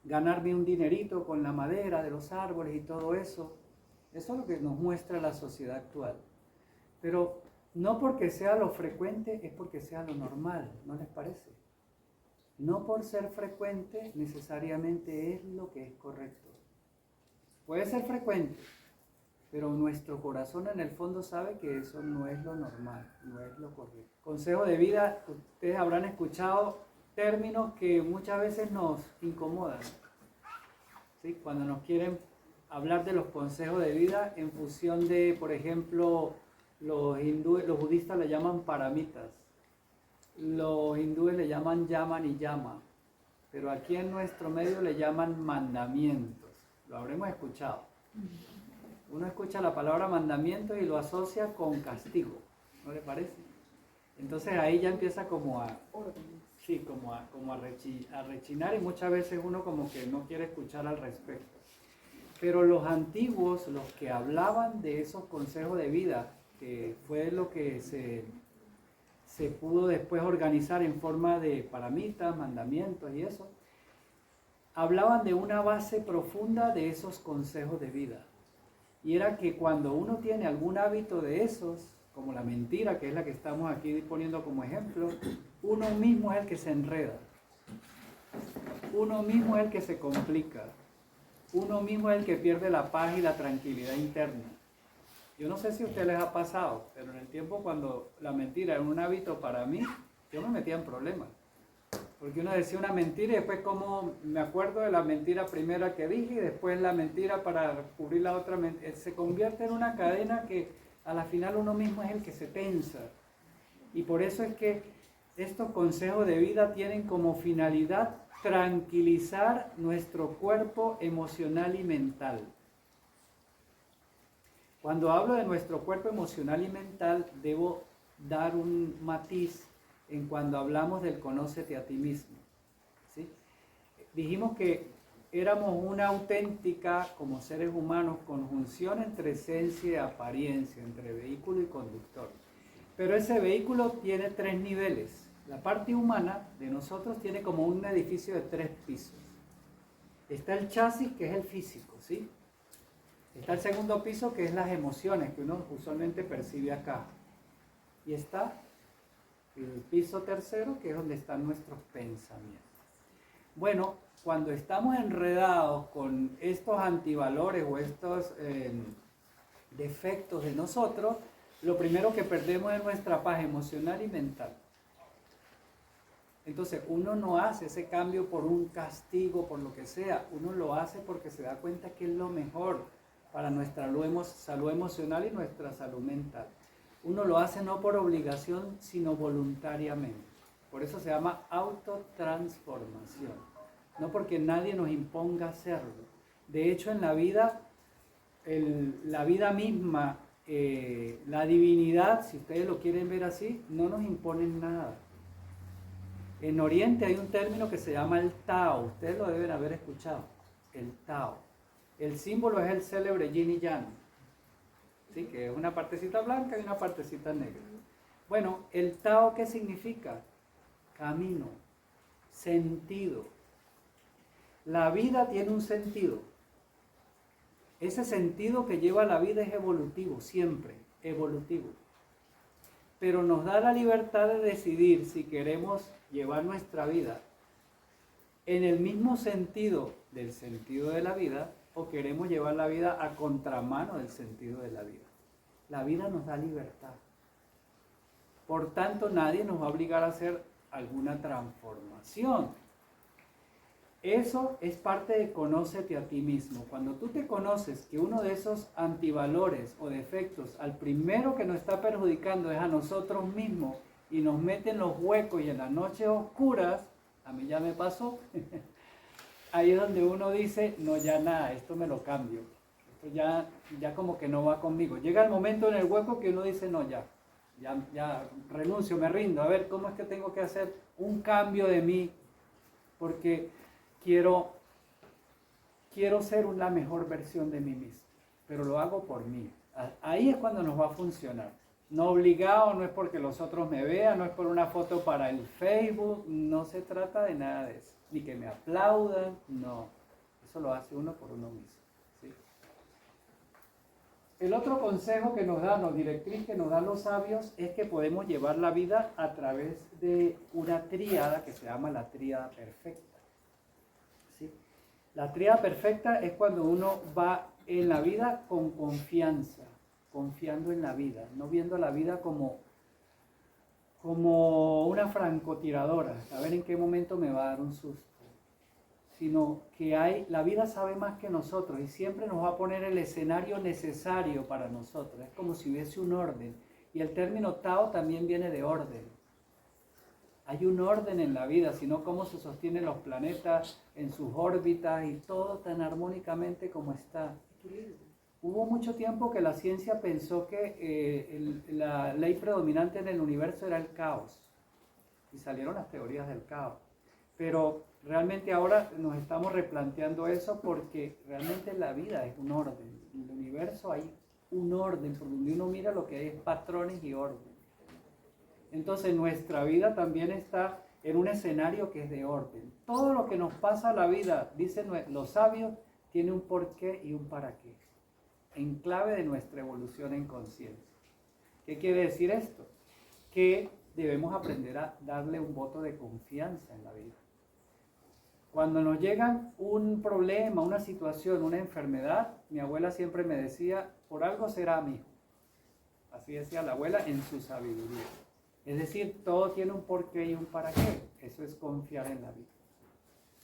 ganarme un dinerito con la madera de los árboles y todo eso. Eso es lo que nos muestra la sociedad actual. Pero no porque sea lo frecuente, es porque sea lo normal, ¿no les parece? No por ser frecuente necesariamente es lo que es correcto. Puede ser frecuente, pero nuestro corazón en el fondo sabe que eso no es lo normal, no es lo correcto. Consejo de vida, ustedes habrán escuchado términos que muchas veces nos incomodan, ¿sí? Cuando nos quieren hablar de los consejos de vida en función de, por ejemplo, los budistas le llaman paramitas, los hindúes le llaman yaman y yama, pero aquí en nuestro medio le llaman mandamientos. Lo habremos escuchado. Uno escucha la palabra mandamiento y lo asocia con castigo, ¿no le parece? Entonces ahí ya empieza como a rechinar y muchas veces uno como que no quiere escuchar al respecto. Pero los antiguos, los que hablaban de esos consejos de vida, que fue lo que se pudo después organizar en forma de paramitas, mandamientos y eso, hablaban de una base profunda de esos consejos de vida. Y era que cuando uno tiene algún hábito de esos, como la mentira, que es la que estamos aquí poniendo como ejemplo, uno mismo es el que se enreda. Uno mismo es el que se complica. Uno mismo es el que pierde la paz y la tranquilidad interna. Yo no sé si a ustedes les ha pasado, pero en el tiempo cuando la mentira era un hábito para mí, yo me metía en problemas. Porque uno decía una mentira y después como me acuerdo de la mentira primera que dije y después la mentira para cubrir la otra mentira. Se convierte en una cadena que a la final uno mismo es el que se tensa. Y por eso es que estos consejos de vida tienen como finalidad tranquilizar nuestro cuerpo emocional y mental. Cuando hablo de nuestro cuerpo emocional y mental, debo dar un matiz en cuando hablamos del conócete a ti mismo, ¿sí? Dijimos que éramos una auténtica, como seres humanos, conjunción entre esencia y apariencia, entre vehículo y conductor. Pero ese vehículo tiene 3 niveles. La parte humana de nosotros tiene como un edificio de 3 pisos. Está el chasis, que es el físico, ¿sí? Está el segundo piso, que es las emociones que uno usualmente percibe acá. Y está el piso tercero, que es donde están nuestros pensamientos. Bueno, cuando estamos enredados con estos antivalores o estos defectos de nosotros, lo primero que perdemos es nuestra paz emocional y mental. Entonces, uno no hace ese cambio por un castigo, por lo que sea. Uno lo hace porque se da cuenta que es lo mejor para nuestra salud emocional y nuestra salud mental. Uno lo hace no por obligación, sino voluntariamente. Por eso se llama autotransformación. No porque nadie nos imponga hacerlo. De hecho, en la vida, la vida misma, la divinidad, si ustedes lo quieren ver así, no nos imponen nada. En Oriente hay un término que se llama el Tao. Ustedes lo deben haber escuchado. El Tao. El símbolo es el célebre yin y yang. ¿Sí? Que es una partecita blanca y una partecita negra. Bueno, el Tao, ¿qué significa? Camino, sentido. La vida tiene un sentido. Ese sentido que lleva la vida es evolutivo, siempre, evolutivo. Pero nos da la libertad de decidir si queremos llevar nuestra vida en el mismo sentido del sentido de la vida o queremos llevar la vida a contramano del sentido de la vida. La vida nos da libertad. Por tanto, nadie nos va a obligar a hacer alguna transformación. Eso es parte de conócete a ti mismo. Cuando tú te conoces que uno de esos antivalores o defectos, al primero que nos está perjudicando es a nosotros mismos y nos mete en los huecos y en las noches oscuras, a mí ya me pasó, ahí es donde uno dice, no, ya nada, esto me lo cambio. Esto ya como que no va conmigo. Llega el momento en el hueco que uno dice, no, ya renuncio, me rindo. A ver, ¿cómo es que tengo que hacer un cambio de mí? Porque quiero ser la mejor versión de mí mismo, pero lo hago por mí. Ahí es cuando nos va a funcionar. No obligado, no es porque los otros me vean, no es por una foto para el Facebook, no se trata de nada de eso. Ni que me aplaudan, no. Eso lo hace uno por uno mismo. ¿Sí? El otro consejo que nos dan, o directriz que nos dan los sabios, es que podemos llevar la vida a través de una tríada que se llama la tríada perfecta. ¿Sí? La tríada perfecta es cuando uno va en la vida con confianza, confiando en la vida, no viendo la vida como una francotiradora, a ver en qué momento me va a dar un susto, sino que la vida sabe más que nosotros y siempre nos va a poner el escenario necesario para nosotros. Es como si hubiese un orden, y el término Tao también viene de orden. Hay un orden en la vida, sino cómo se sostienen los planetas en sus órbitas y todo tan armónicamente como está. Hubo mucho tiempo que la ciencia pensó que la ley predominante en el universo era el caos. Y salieron las teorías del caos. Pero realmente ahora nos estamos replanteando eso porque realmente la vida es un orden. En el universo hay un orden, por donde uno mira lo que hay es patrones y orden. Entonces nuestra vida también está en un escenario que es de orden. Todo lo que nos pasa a la vida, dicen los sabios, tiene un porqué y un para qué, en clave de nuestra evolución en conciencia. ¿Qué quiere decir esto? Que debemos aprender a darle un voto de confianza en la vida. Cuando nos llega un problema, una situación, una enfermedad, mi abuela siempre me decía, por algo será, mijo. Así decía la abuela en su sabiduría. Es decir, todo tiene un porqué y un para qué. Eso es confiar en la vida.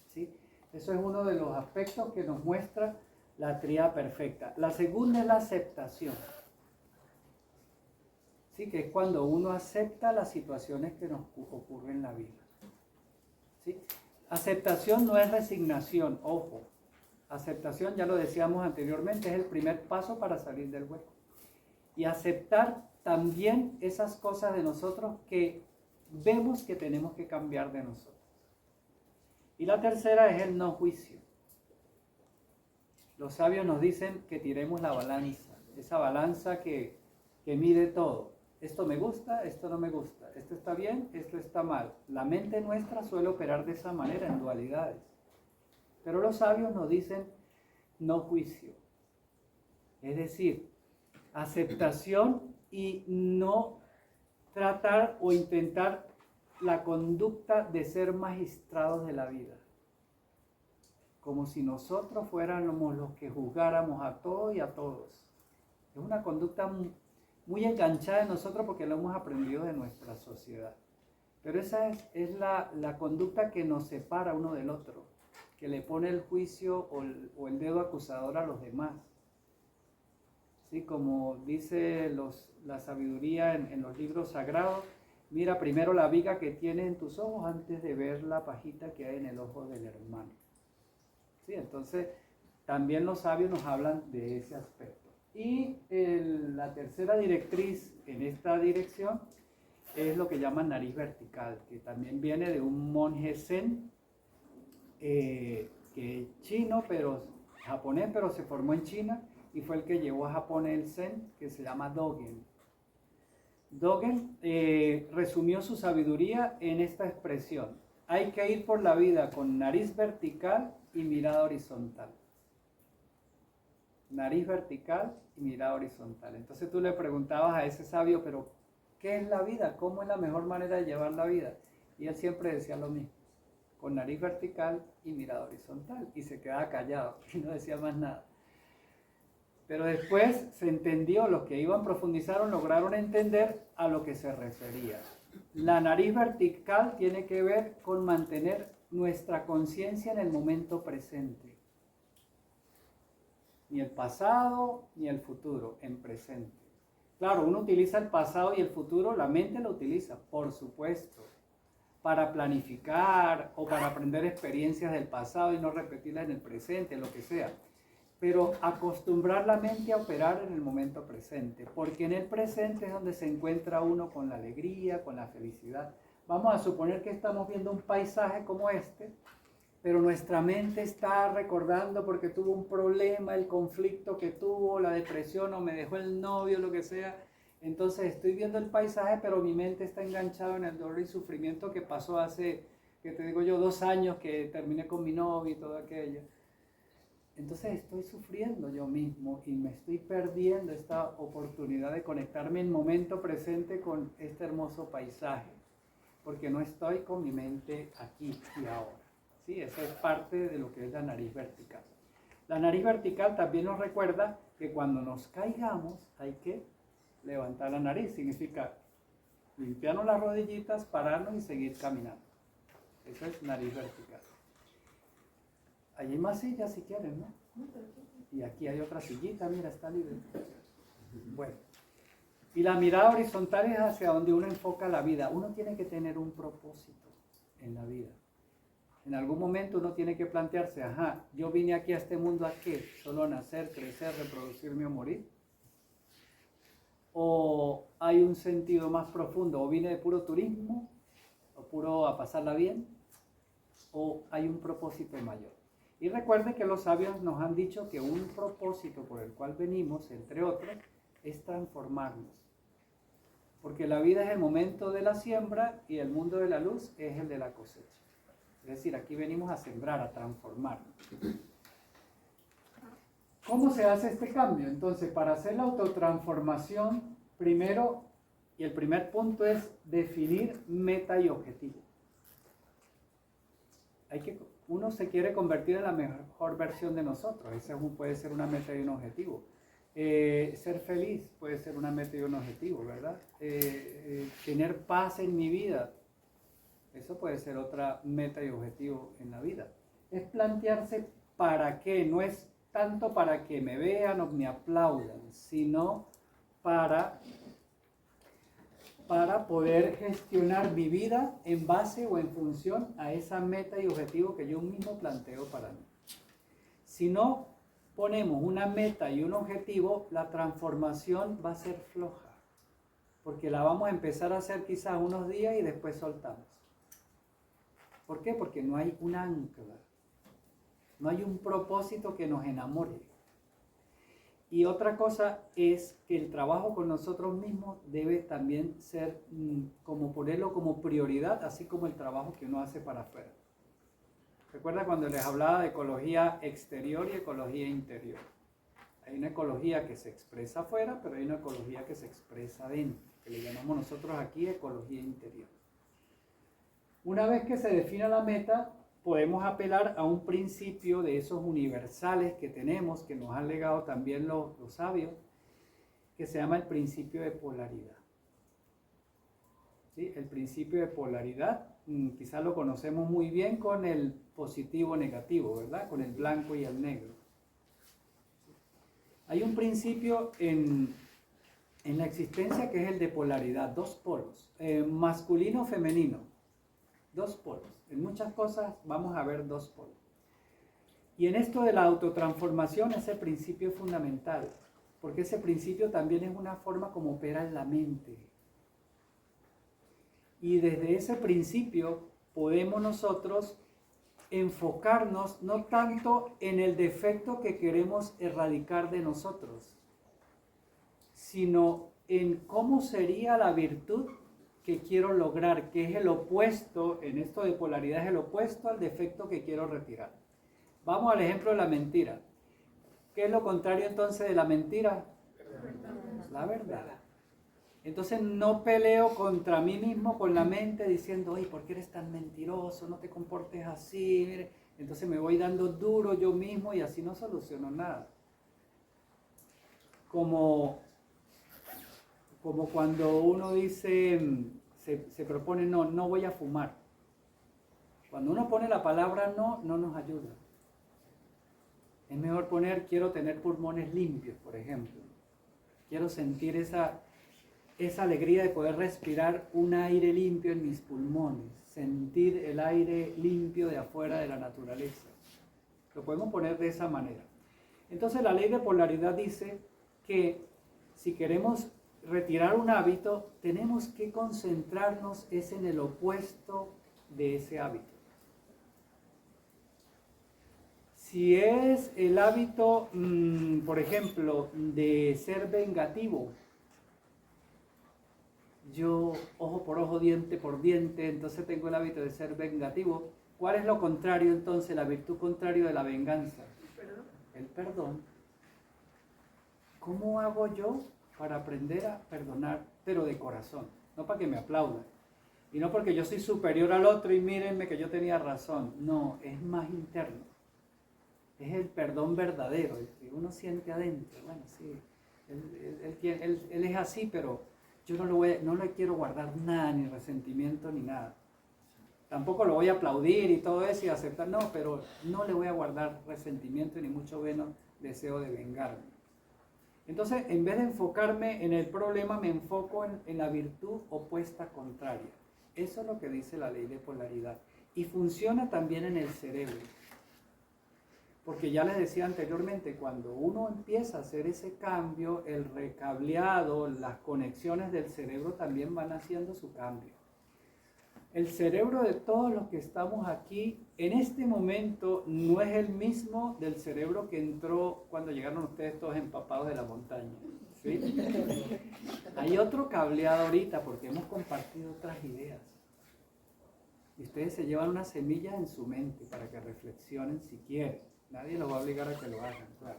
¿Sí? Eso es uno de los aspectos que nos muestra la tríada perfecta. La segunda es la aceptación. ¿Sí? Que es cuando uno acepta las situaciones que nos ocurren en la vida. ¿Sí? Aceptación no es resignación, ojo. Aceptación, ya lo decíamos anteriormente, es el primer paso para salir del hueco. Y aceptar también esas cosas de nosotros que vemos que tenemos que cambiar de nosotros. Y la tercera es el no juicio. Los sabios nos dicen que tiremos la balanza, esa balanza que mide todo. Esto me gusta, esto no me gusta, esto está bien, esto está mal. La mente nuestra suele operar de esa manera en dualidades. Pero los sabios nos dicen no juicio. Es decir, aceptación y no tratar o intentar la conducta de ser magistrados de la vida. Como si nosotros fuéramos los que juzgáramos a todo y a todos. Es una conducta muy enganchada en nosotros porque lo hemos aprendido de nuestra sociedad. Pero esa es la conducta que nos separa uno del otro, que le pone el juicio o el dedo acusador a los demás. ¿Sí? Como dice la sabiduría en los libros sagrados, mira primero la viga que tienes en tus ojos antes de ver la pajita que hay en el ojo del hermano. ¿Sí? Entonces, también los sabios nos hablan de ese aspecto. Y la tercera directriz en esta dirección es lo que llaman nariz vertical, que también viene de un monje zen, que es chino, japonés, pero se formó en China y fue el que llevó a Japón el zen, que se llama Dogen. Dogen resumió su sabiduría en esta expresión: hay que ir por la vida con nariz vertical y mirada horizontal. Nariz vertical y mirada horizontal. Entonces tú le preguntabas a ese sabio, pero ¿qué es la vida? ¿Cómo es la mejor manera de llevar la vida? Y él siempre decía lo mismo: con nariz vertical y mirada horizontal. Y se quedaba callado y no decía más nada. Pero después se entendió, los que iban profundizaron, lograron entender a lo que se refería. La nariz vertical tiene que ver con mantener nuestra conciencia en el momento presente. Ni el pasado ni el futuro, en presente. Claro, uno utiliza el pasado y el futuro, la mente lo utiliza, por supuesto, para planificar o para aprender experiencias del pasado y no repetirlas en el presente, lo que sea. Pero acostumbrar la mente a operar en el momento presente, porque en el presente es donde se encuentra uno con la alegría, con la felicidad. Vamos a suponer que estamos viendo un paisaje como este, pero nuestra mente está recordando porque tuvo un problema, el conflicto que tuvo, la depresión o me dejó el novio, lo que sea. Entonces estoy viendo el paisaje, pero mi mente está enganchada en el dolor y sufrimiento que pasó hace, que te digo yo, 2 años que terminé con mi novio y todo aquello. Entonces estoy sufriendo yo mismo y me estoy perdiendo esta oportunidad de conectarme en el momento presente con este hermoso paisaje, porque no estoy con mi mente aquí y ahora. ¿Sí? Eso es parte de lo que es la nariz vertical. La nariz vertical también nos recuerda que cuando nos caigamos hay que levantar la nariz. Significa limpiarnos las rodillitas, pararnos y seguir caminando. Eso es nariz vertical. Allí hay más sillas si quieren, ¿no? Y aquí hay otra sillita, mira, está libre. Bueno. Y la mirada horizontal es hacia donde uno enfoca la vida. Uno tiene que tener un propósito en la vida. En algún momento uno tiene que plantearse, yo vine aquí a este mundo ¿a qué? ¿Solo a nacer, crecer, reproducirme o morir? ¿O hay un sentido más profundo? ¿O vine de puro turismo? ¿O puro a pasarla bien? ¿O hay un propósito mayor? Y recuerden que los sabios nos han dicho que un propósito por el cual venimos, entre otros, es transformarnos. Porque la vida es el momento de la siembra y el mundo de la luz es el de la cosecha. Es decir, aquí venimos a sembrar, a transformar. ¿Cómo se hace este cambio? Entonces, para hacer la autotransformación, primero, y el primer punto es definir meta y objetivo. Uno se quiere convertir en la mejor versión de nosotros. Ese puede ser una meta y un objetivo. Ser feliz puede ser una meta y un objetivo, ¿verdad? Tener paz en mi vida. Eso puede ser otra meta y objetivo en la vida. Es plantearse para qué, no es tanto para que me vean o me aplaudan, sino para poder gestionar mi vida en base o en función a esa meta y objetivo que yo mismo planteo para mí. Si no ponemos una meta y un objetivo, la transformación va a ser floja, porque la vamos a empezar a hacer quizás unos días y después soltamos. ¿Por qué? Porque no hay un ancla. No hay un propósito que nos enamore. Y otra cosa es que el trabajo con nosotros mismos debe también ser como ponerlo como prioridad, así como el trabajo que uno hace para afuera. Recuerda cuando les hablaba de ecología exterior y ecología interior. Hay una ecología que se expresa afuera, pero hay una ecología que se expresa adentro, que le llamamos nosotros aquí ecología interior. Una vez que se defina la meta, podemos apelar a un principio de esos universales que tenemos, que nos han legado también los sabios, que se llama el principio de polaridad. ¿Sí? El principio de polaridad, quizás lo conocemos muy bien con el positivo-negativo, ¿verdad? Con el blanco y el negro. Hay un principio en la existencia que es el de polaridad, dos polos, masculino-femenino, dos polos. En muchas cosas vamos a ver dos polos. Y en esto de la autotransformación ese principio es fundamental, porque ese principio también es una forma como opera en la mente. Y desde ese principio podemos nosotros enfocarnos no tanto en el defecto que queremos erradicar de nosotros, sino en cómo sería la virtud que quiero lograr, que es el opuesto, en esto de polaridad es el opuesto al defecto que quiero retirar. Vamos al ejemplo de la mentira. ¿Qué es lo contrario entonces de la mentira? La verdad. Entonces no peleo contra mí mismo con la mente diciendo, oye, ¿por qué eres tan mentiroso? No te comportes así. Entonces me voy dando duro yo mismo y así no soluciono nada. Como cuando uno dice, se propone, no voy a fumar. Cuando uno pone la palabra no nos ayuda. Es mejor poner, quiero tener pulmones limpios, por ejemplo. Quiero sentir esa alegría de poder respirar un aire limpio en mis pulmones. Sentir el aire limpio de afuera de la naturaleza. Lo podemos poner de esa manera. Entonces la ley de polaridad dice que si queremos retirar un hábito, tenemos que concentrarnos en el opuesto de ese hábito. Si es el hábito, por ejemplo, de ser vengativo, yo ojo por ojo, diente por diente, entonces tengo el hábito de ser vengativo. ¿Cuál es lo contrario entonces, la virtud contraria de la venganza? El perdón. ¿Cómo hago yo para aprender a perdonar, pero de corazón? No para que me aplaudan. Y no porque yo soy superior al otro y mírenme que yo tenía razón. No, es más interno. Es el perdón verdadero, el que uno siente adentro. Bueno, sí, él es así, pero yo no le quiero guardar nada, ni resentimiento, ni nada. Tampoco lo voy a aplaudir y todo eso y aceptar, no, pero no le voy a guardar resentimiento, ni mucho menos deseo de vengarme. Entonces, en vez de enfocarme en el problema, me enfoco en la virtud opuesta contraria. Eso es lo que dice la ley de polaridad. Y funciona también en el cerebro. Porque ya les decía anteriormente, cuando uno empieza a hacer ese cambio, el recableado, las conexiones del cerebro también van haciendo su cambio. El cerebro de todos los que estamos aquí, en este momento, no es el mismo del cerebro que entró cuando llegaron ustedes todos empapados de la montaña. ¿Sí? Hay otro cableado ahorita porque hemos compartido otras ideas. Y ustedes se llevan una semilla en su mente para que reflexionen si quieren. Nadie los va a obligar a que lo hagan, claro.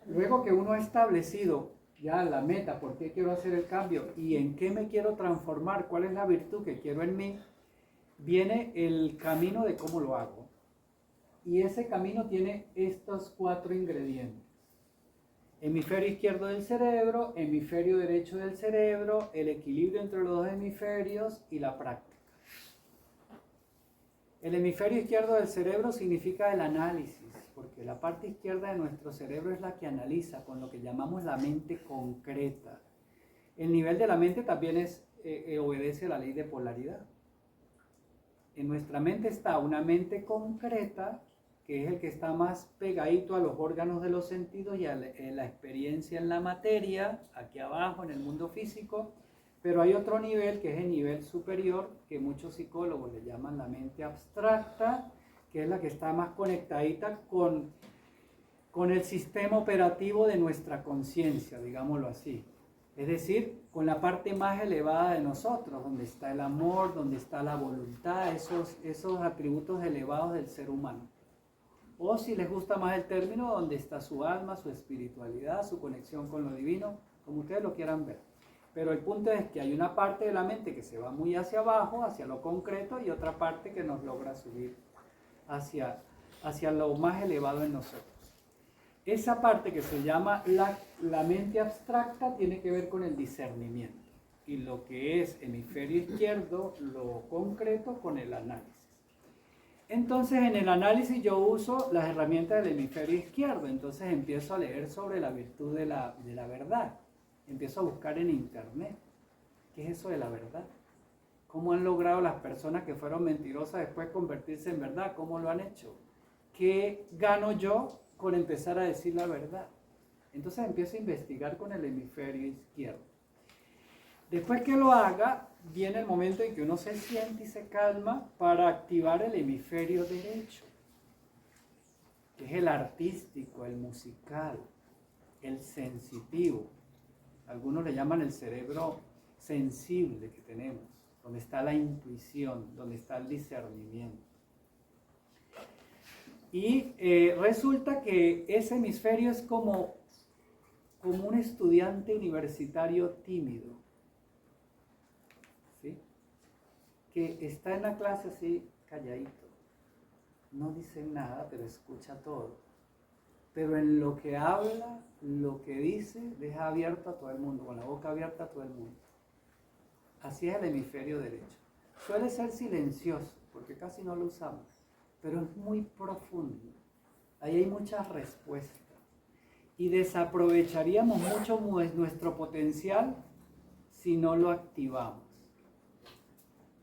Luego que uno ha establecido ya la meta, por qué quiero hacer el cambio y en qué me quiero transformar, cuál es la virtud que quiero en mí, viene el camino de cómo lo hago. Y ese camino tiene estos 4 ingredientes. Hemisferio izquierdo del cerebro, hemisferio derecho del cerebro, el equilibrio entre los 2 hemisferios y la práctica. El hemisferio izquierdo del cerebro significa el análisis, porque la parte izquierda de nuestro cerebro es la que analiza con lo que llamamos la mente concreta. El nivel de la mente también obedece a la ley de polaridad. En nuestra mente está una mente concreta, que es el que está más pegadito a los órganos de los sentidos y a la experiencia en la materia, aquí abajo en el mundo físico. Pero hay otro nivel que es el nivel superior, que muchos psicólogos le llaman la mente abstracta, que es la que está más conectadita con el sistema operativo de nuestra conciencia, digámoslo así. Es decir, con la parte más elevada de nosotros, donde está el amor, donde está la voluntad, esos atributos elevados del ser humano. O si les gusta más el término, donde está su alma, su espiritualidad, su conexión con lo divino, como ustedes lo quieran ver. Pero el punto es que hay una parte de la mente que se va muy hacia abajo, hacia lo concreto, y otra parte que nos logra subir hacia lo más elevado en nosotros. Esa parte que se llama la mente abstracta tiene que ver con el discernimiento. Y lo que es hemisferio izquierdo, lo concreto, con el análisis. Entonces, en el análisis yo uso las herramientas del hemisferio izquierdo. Entonces empiezo a leer sobre la virtud de la verdad. Empiezo a buscar en internet. ¿Qué es eso de la verdad? ¿Cómo han logrado las personas que fueron mentirosas después convertirse en verdad? ¿Cómo lo han hecho? ¿Qué gano yo con empezar a decir la verdad? Entonces empiezo a investigar con el hemisferio izquierdo. Después que lo haga, viene el momento en que uno se siente y se calma para activar el hemisferio derecho, que es el artístico, el musical, el sensitivo. Algunos le llaman el cerebro sensible que tenemos, donde está la intuición, donde está el discernimiento. Y resulta que ese hemisferio es como un estudiante universitario tímido, ¿sí? Que está en la clase así calladito, no dice nada, pero escucha todo. Pero en lo que habla, lo que dice, deja abierto a todo el mundo, con la boca abierta a todo el mundo. Así es el hemisferio derecho. Suele ser silencioso, porque casi no lo usamos, pero es muy profundo. Ahí hay muchas respuestas. Y desaprovecharíamos mucho nuestro potencial si no lo activamos.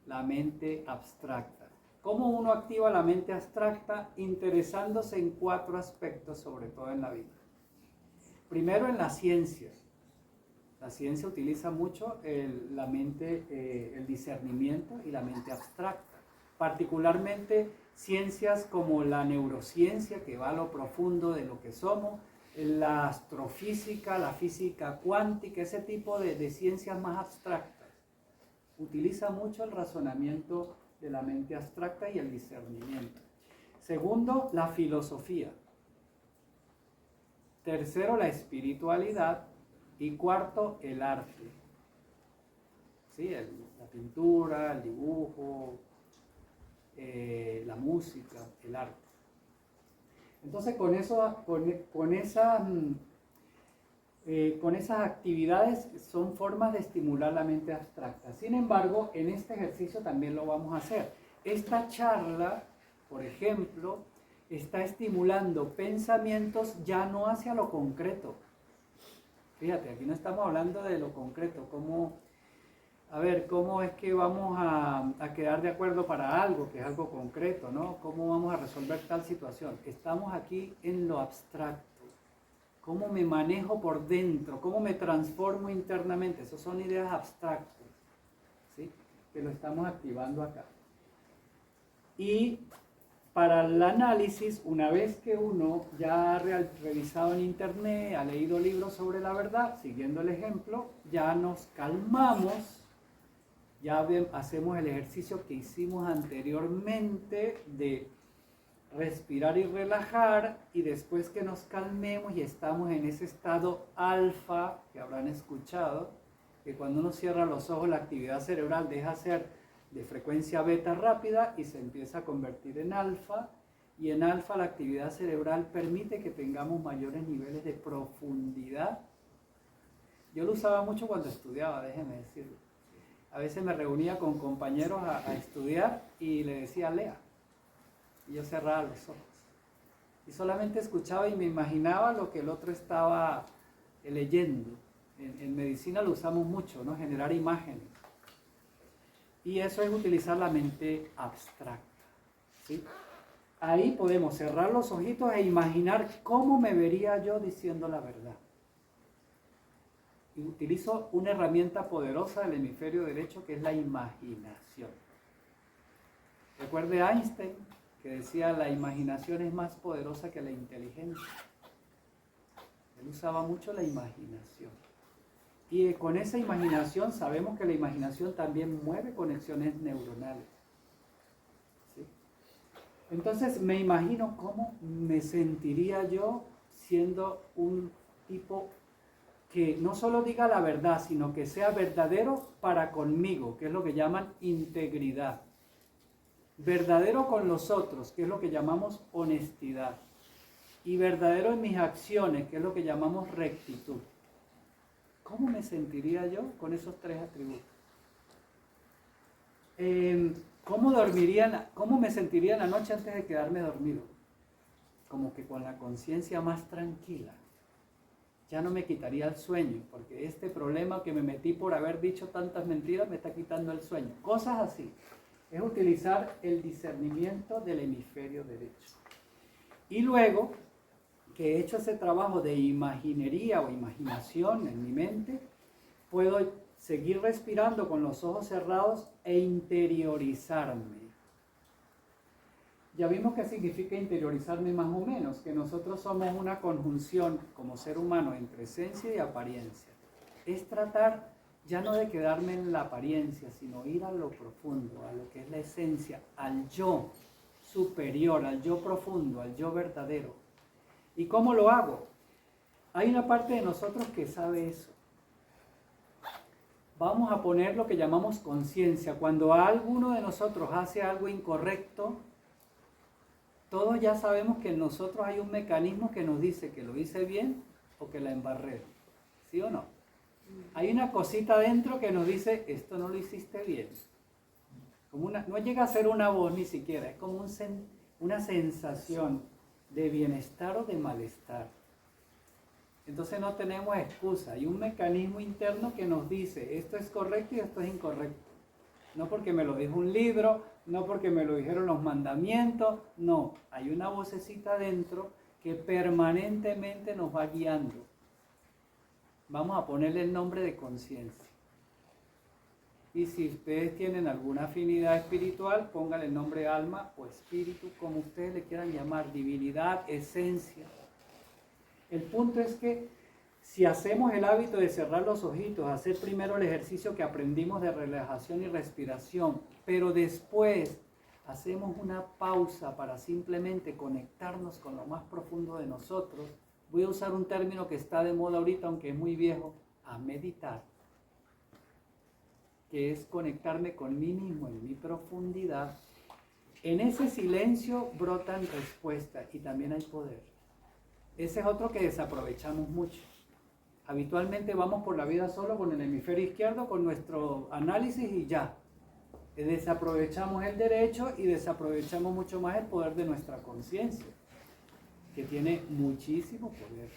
La mente abstracta. ¿Cómo uno activa la mente abstracta? Interesándose en 4 aspectos, sobre todo en la vida. Primero, en la ciencia. La ciencia utiliza mucho la mente, el discernimiento y la mente abstracta. Particularmente ciencias como la neurociencia, que va a lo profundo de lo que somos, la astrofísica, la física cuántica, ese tipo de ciencias más abstractas. Utiliza mucho el razonamiento de la mente abstracta y el discernimiento. Segundo, la filosofía. Tercero, la espiritualidad. Y cuarto, el arte. ¿Sí? La pintura, el dibujo, la música, el arte. Entonces, con esas actividades son formas de estimular la mente abstracta. Sin embargo, en este ejercicio también lo vamos a hacer. Esta charla, por ejemplo, está estimulando pensamientos ya no hacia lo concreto. Fíjate, aquí no estamos hablando de lo concreto, cómo es que vamos a quedar de acuerdo para algo, que es algo concreto, ¿no? ¿Cómo vamos a resolver tal situación? Estamos aquí en lo abstracto. ¿Cómo me manejo por dentro? ¿Cómo me transformo internamente? Esas son ideas abstractas, ¿sí? Que lo estamos activando acá. Y para el análisis, una vez que uno ya ha revisado en internet, ha leído libros sobre la verdad, siguiendo el ejemplo, ya nos calmamos, ya hacemos el ejercicio que hicimos anteriormente de respirar y relajar, y después que nos calmemos y estamos en ese estado alfa, que habrán escuchado, que cuando uno cierra los ojos la actividad cerebral deja de ser de frecuencia beta rápida y se empieza a convertir en alfa, y en alfa la actividad cerebral permite que tengamos mayores niveles de profundidad. Yo lo usaba mucho cuando estudiaba, déjenme decirlo. A veces me reunía con compañeros a estudiar y le decía lea, y yo cerraba los ojos y solamente escuchaba y me imaginaba lo que el otro estaba leyendo. En medicina lo usamos mucho, ¿no? Generar imágenes. Y eso es utilizar la mente abstracta, ¿sí? Ahí podemos cerrar los ojitos e imaginar cómo me vería yo diciendo la verdad. Y utilizo una herramienta poderosa del hemisferio derecho, que es la imaginación. Recuerde Einstein, que decía la imaginación es más poderosa que la inteligencia. Él usaba mucho la imaginación. Y con esa imaginación sabemos que la imaginación también mueve conexiones neuronales. ¿Sí? Entonces me imagino cómo me sentiría yo siendo un tipo que no solo diga la verdad, sino que sea verdadero para conmigo, que es lo que llaman integridad. Verdadero con los otros, que es lo que llamamos honestidad. Y verdadero en mis acciones, que es lo que llamamos rectitud. ¿Cómo me sentiría yo con esos tres atributos? ¿Cómo me sentiría en la noche antes de quedarme dormido? Como que con la conciencia más tranquila. Ya no me quitaría el sueño, porque este problema que me metí por haber dicho tantas mentiras me está quitando el sueño. Cosas así. Es utilizar el discernimiento del hemisferio derecho. Y luego que he hecho ese trabajo de imaginería o imaginación en mi mente, puedo seguir respirando con los ojos cerrados e interiorizarme. Ya vimos qué significa interiorizarme más o menos, que nosotros somos una conjunción como ser humano entre esencia y apariencia. Es tratar ya no de quedarme en la apariencia, sino ir a lo profundo, a lo que es la esencia, al yo superior, al yo profundo, al yo verdadero. ¿Y cómo lo hago? Hay una parte de nosotros que sabe eso. Vamos a poner lo que llamamos conciencia. Cuando alguno de nosotros hace algo incorrecto, todos ya sabemos que en nosotros hay un mecanismo que nos dice que lo hice bien o que la embarré. ¿Sí o no? Hay una cosita dentro que nos dice, esto no lo hiciste bien. No llega a ser una voz ni siquiera, es como una sensación de bienestar o de malestar. Entonces no tenemos excusa, hay un mecanismo interno que nos dice, esto es correcto y esto es incorrecto. No porque me lo dijo un libro, no porque me lo dijeron los mandamientos, no, hay una vocecita dentro que permanentemente nos va guiando. Vamos a ponerle el nombre de conciencia. Y si ustedes tienen alguna afinidad espiritual, pónganle el nombre alma o espíritu, como ustedes le quieran llamar, divinidad, esencia. El punto es que si hacemos el hábito de cerrar los ojitos, hacer primero el ejercicio que aprendimos de relajación y respiración, pero después hacemos una pausa para simplemente conectarnos con lo más profundo de nosotros, voy a usar un término que está de moda ahorita, aunque es muy viejo, a meditar, que es conectarme con mí mismo en mi profundidad. En ese silencio brotan respuestas y también hay poder. Ese es otro que desaprovechamos mucho. Habitualmente vamos por la vida solo con el hemisferio izquierdo, con nuestro análisis y ya. Desaprovechamos el derecho y desaprovechamos mucho más el poder de nuestra conciencia, que tiene muchísimo poder.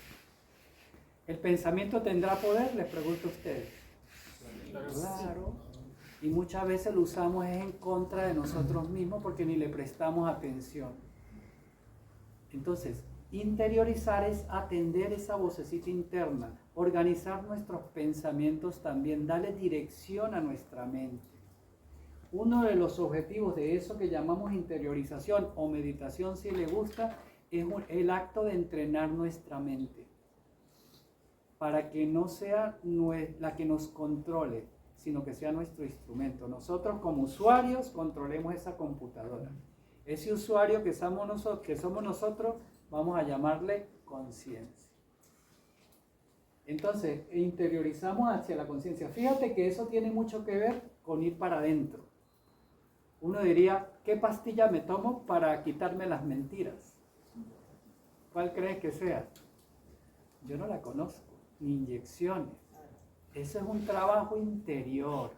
¿El pensamiento tendrá poder? Les pregunto a ustedes. Claro. Y muchas veces lo usamos en contra de nosotros mismos porque ni le prestamos atención. Entonces, interiorizar es atender esa vocecita interna, organizar nuestros pensamientos también, darle dirección a nuestra mente. Uno de los objetivos de eso que llamamos interiorización o meditación, si le gusta, es el acto de entrenar nuestra mente para que no sea la que nos controle, sino que sea nuestro instrumento. Nosotros como usuarios controlemos esa computadora. Ese usuario que somos nosotros, vamos a llamarle conciencia. Entonces, interiorizamos hacia la conciencia. Fíjate que eso tiene mucho que ver con ir para adentro. Uno diría, ¿qué pastilla me tomo para quitarme las mentiras? ¿Cuál crees que sea? Yo no la conozco. Ni inyecciones. Eso es un trabajo interior.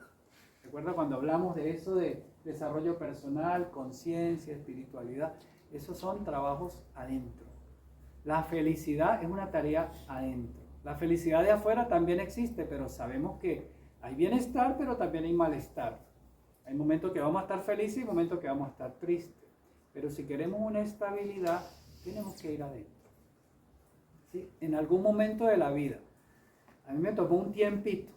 Recuerda cuando hablamos de eso de desarrollo personal, conciencia, espiritualidad, esos son trabajos adentro. La felicidad es una tarea adentro. La felicidad de afuera también existe, pero sabemos que hay bienestar, pero también hay malestar. Hay momentos que vamos a estar felices y momentos que vamos a estar tristes. Pero si queremos una estabilidad, tenemos que ir adentro. ¿Sí? En algún momento de la vida. A mí me tomó un tiempito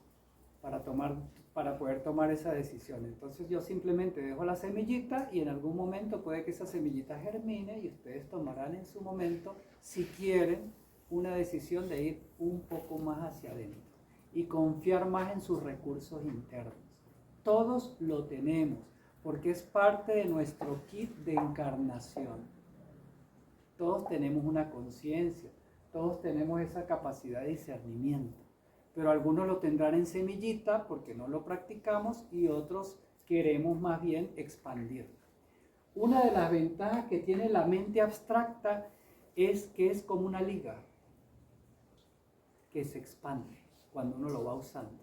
para tomar para poder tomar esa decisión. Entonces yo simplemente dejo la semillita y en algún momento puede que esa semillita germine y ustedes tomarán en su momento, si quieren, una decisión de ir un poco más hacia adentro y confiar más en sus recursos internos. Todos lo tenemos porque es parte de nuestro kit de encarnación. Todos tenemos una conciencia, todos tenemos esa capacidad de discernimiento. Pero algunos lo tendrán en semillita porque no lo practicamos y otros queremos más bien expandirlo. Una de las ventajas que tiene la mente abstracta es que es como una liga que se expande cuando uno lo va usando.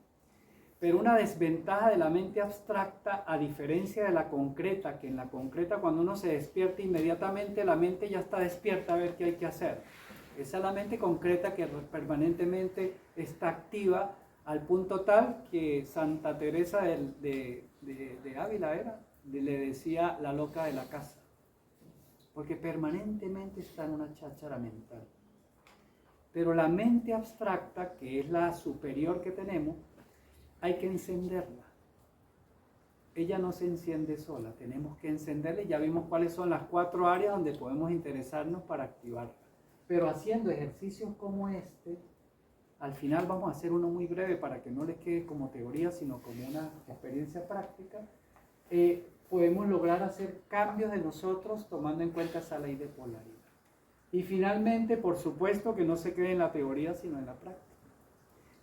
Pero una desventaja de la mente abstracta, a diferencia de la concreta, que en la concreta cuando uno se despierta inmediatamente la mente ya está despierta a ver qué hay que hacer. Esa es la mente concreta que permanentemente está activa al punto tal que Santa Teresa de Ávila le decía la loca de la casa, porque permanentemente está en una cháchara mental. Pero la mente abstracta, que es la superior que tenemos, hay que encenderla. Ella no se enciende sola, tenemos que encenderla y ya vimos cuáles son las 4 áreas donde podemos interesarnos para activarla. Pero haciendo ejercicios como este, al final vamos a hacer uno muy breve para que no les quede como teoría, sino como una experiencia práctica, podemos lograr hacer cambios de nosotros tomando en cuenta esa ley de polaridad. Y finalmente, por supuesto, que no se quede en la teoría, sino en la práctica.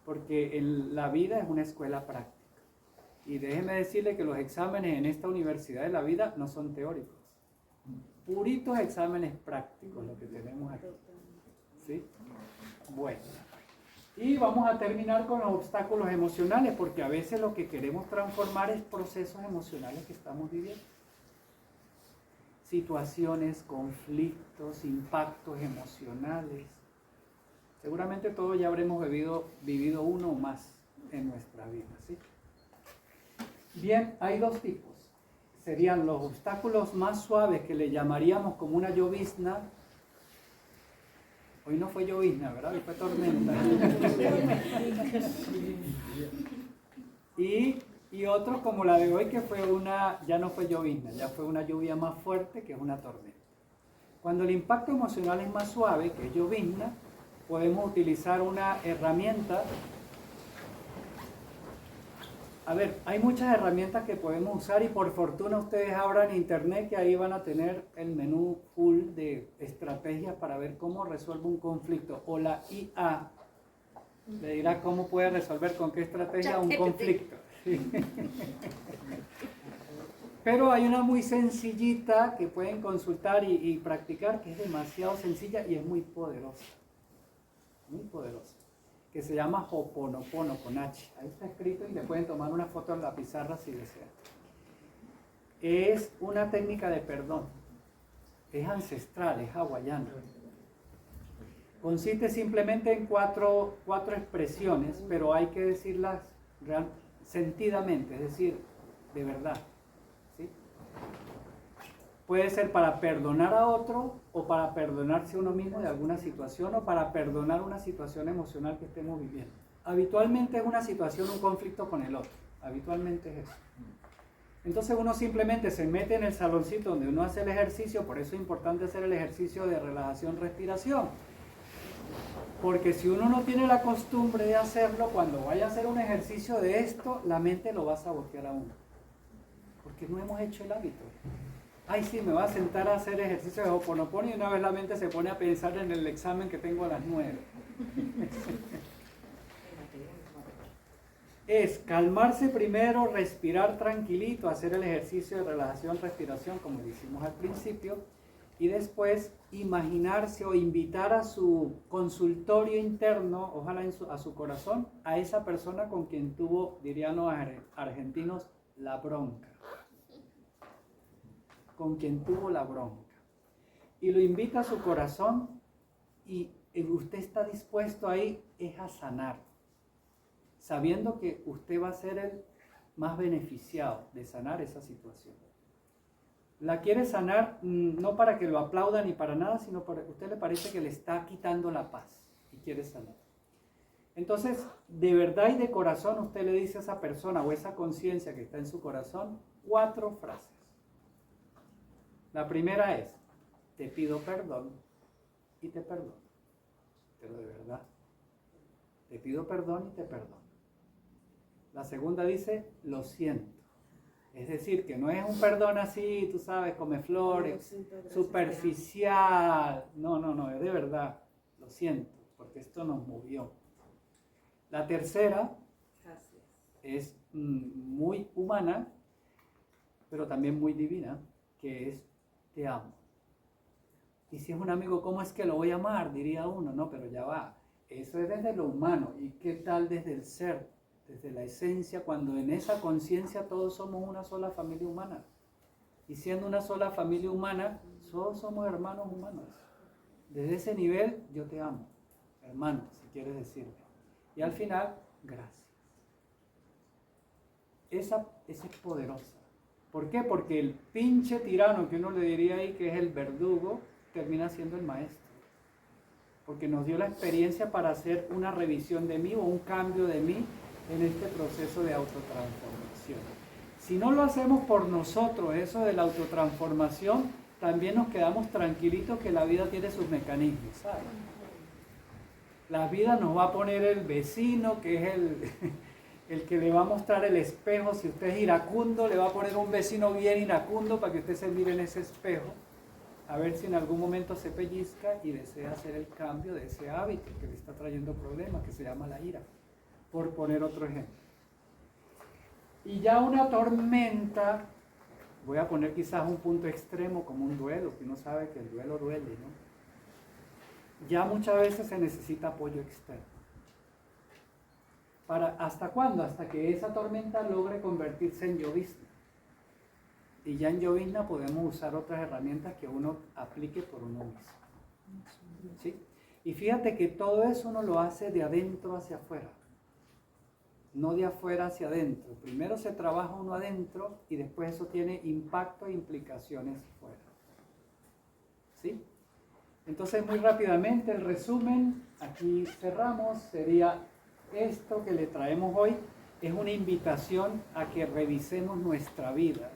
Porque la vida es una escuela práctica. Y déjenme decirle que los exámenes en esta universidad de la vida no son teóricos. Puritos exámenes prácticos lo que tenemos aquí. ¿Sí? Bueno. Y vamos a terminar con los obstáculos emocionales, porque a veces lo que queremos transformar es procesos emocionales que estamos viviendo. Situaciones, conflictos, impactos emocionales. Seguramente todos ya habremos vivido uno o más en nuestra vida, ¿sí? Bien, hay 2 tipos. Serían los obstáculos más suaves, que le llamaríamos como una llovizna. Hoy no fue llovizna, ¿verdad? Hoy fue tormenta. Y otros como la de hoy, que fue ya no fue llovizna, ya fue una lluvia más fuerte, que es una tormenta. Cuando el impacto emocional es más suave, que es llovizna, podemos utilizar una herramienta. A ver, hay muchas herramientas que podemos usar y por fortuna ustedes abran internet, que ahí van a tener el menú full de estrategias para ver cómo resuelve un conflicto. O la IA le dirá cómo puede resolver con qué estrategia un conflicto. Sí. Pero hay una muy sencillita que pueden consultar y practicar, que es demasiado sencilla y es muy poderosa. Muy poderosa. Que se llama Ho'oponopono con H. Ahí está escrito y le pueden tomar una foto en la pizarra si desean. Es una técnica de perdón. Es ancestral, es hawaiana. Consiste simplemente en cuatro expresiones, pero hay que decirlas sentidamente, es decir, de verdad. ¿Sí? Puede ser para perdonar a otro o para perdonarse a uno mismo de alguna situación o para perdonar una situación emocional que estemos viviendo. Habitualmente es una situación, un conflicto con el otro. Habitualmente es eso. Entonces uno simplemente se mete en el saloncito donde uno hace el ejercicio, por eso es importante hacer el ejercicio de relajación, respiración. Porque si uno no tiene la costumbre de hacerlo, cuando vaya a hacer un ejercicio de esto, la mente lo va a sabotear a uno. Porque no hemos hecho el hábito. Ay, sí, me voy a sentar a hacer ejercicio de Ho'oponopono y una vez la mente se pone a pensar en el examen que tengo a las 9. Es calmarse primero, respirar tranquilito, hacer el ejercicio de relajación, respiración, como decimos al principio, y después imaginarse o invitar a su consultorio interno, ojalá a su corazón, a esa persona con quien tuvo, dirían los argentinos, la bronca. Con quien tuvo la bronca. Y lo invita a su corazón y usted está dispuesto ahí es a sanar, sabiendo que usted va a ser el más beneficiado de sanar esa situación. La quiere sanar no para que lo aplaudan ni para nada, sino porque a usted le parece que le está quitando la paz y quiere sanar. Entonces, de verdad y de corazón, usted le dice a esa persona o esa conciencia que está en su corazón 4 frases. La primera es, te pido perdón y te perdono. Pero de verdad, te pido perdón y te perdono. La segunda dice, lo siento. Es decir, que no es un perdón así, tú sabes, come flores, superficial. No, es de verdad. Lo siento, porque esto nos movió. La tercera es muy humana, pero también muy divina, que es, te amo. Y si es un amigo, ¿cómo es que lo voy a amar? Diría uno, no, pero ya va. Eso es desde lo humano. ¿Y qué tal desde el ser? Desde la esencia, cuando en esa conciencia todos somos una sola familia humana. Y siendo una sola familia humana, todos somos hermanos humanos. Desde ese nivel, yo te amo, hermano, si quieres decirme. Y al final, gracias. Esa es poderosa. ¿Por qué? Porque el pinche tirano que uno le diría ahí, que es el verdugo, termina siendo el maestro. Porque nos dio la experiencia para hacer una revisión de mí o un cambio de mí en este proceso de autotransformación. Si no lo hacemos por nosotros, eso de la autotransformación, también nos quedamos tranquilitos que la vida tiene sus mecanismos, ¿sabes? La vida nos va a poner el vecino, que es el que le va a mostrar el espejo. Si usted es iracundo, le va a poner un vecino bien iracundo para que usted se mire en ese espejo, a ver si en algún momento se pellizca y desea hacer el cambio de ese hábito que le está trayendo problemas, que se llama la ira, por poner otro ejemplo. Y ya una tormenta, voy a poner quizás un punto extremo como un duelo, que uno sabe que el duelo duele, ¿no? Ya muchas veces se necesita apoyo externo. ¿Hasta cuándo? Hasta que esa tormenta logre convertirse en llovizna. Y ya en llovizna podemos usar otras herramientas que uno aplique por uno mismo. ¿Sí? Y fíjate que todo eso uno lo hace de adentro hacia afuera, no de afuera hacia adentro. Primero se trabaja uno adentro y después eso tiene impacto e implicaciones fuera. ¿Sí? Entonces, muy rápidamente, el resumen, aquí cerramos, sería esto que le traemos hoy, es una invitación a que revisemos nuestra vida.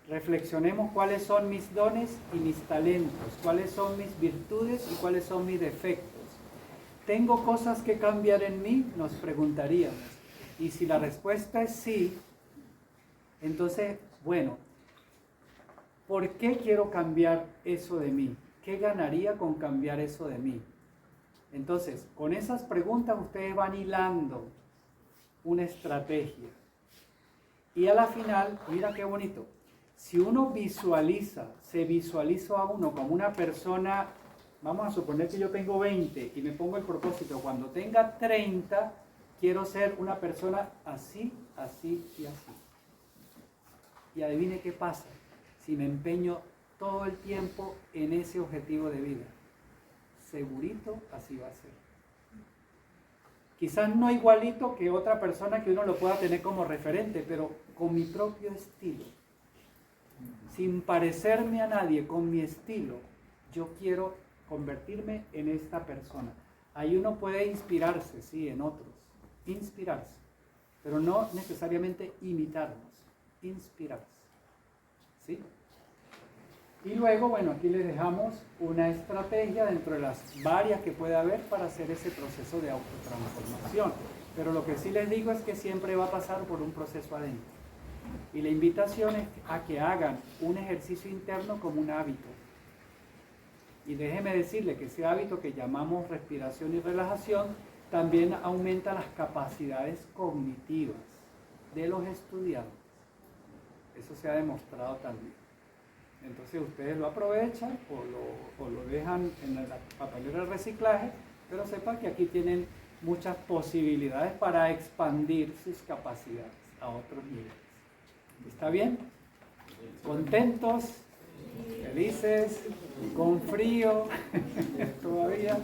Reflexionemos cuáles son mis dones y mis talentos, cuáles son mis virtudes y cuáles son mis defectos. ¿Tengo cosas que cambiar en mí? Nos preguntaríamos. Y si la respuesta es sí, entonces, bueno, ¿por qué quiero cambiar eso de mí? ¿Qué ganaría con cambiar eso de mí? Entonces, con esas preguntas ustedes van hilando una estrategia. Y a la final, mira qué bonito, si uno se visualiza a uno como una persona, vamos a suponer que yo tengo 20 y me pongo el propósito, cuando tenga 30, quiero ser una persona así, así y así. Y adivine qué pasa, si me empeño todo el tiempo en ese objetivo de vida. Segurito así va a ser. Quizás no igualito que otra persona que uno lo pueda tener como referente, pero con mi propio estilo. Sin parecerme a nadie, con mi estilo, yo quiero convertirme en esta persona. Ahí uno puede inspirarse, sí, en otros. Inspirarse. Pero no necesariamente imitarnos. Inspirarse. ¿Sí? Y luego, bueno, aquí les dejamos una estrategia dentro de las varias que puede haber para hacer ese proceso de autotransformación. Pero lo que sí les digo es que siempre va a pasar por un proceso adentro. Y la invitación es a que hagan un ejercicio interno como un hábito. Y déjeme decirle que ese hábito que llamamos respiración y relajación también aumenta las capacidades cognitivas de los estudiantes. Eso se ha demostrado también. Entonces ustedes lo aprovechan o lo dejan en la papelera de reciclaje, pero sepan que aquí tienen muchas posibilidades para expandir sus capacidades a otros niveles. ¿Está bien? ¿Contentos? ¿Felices? ¿Con frío? ¿Todavía?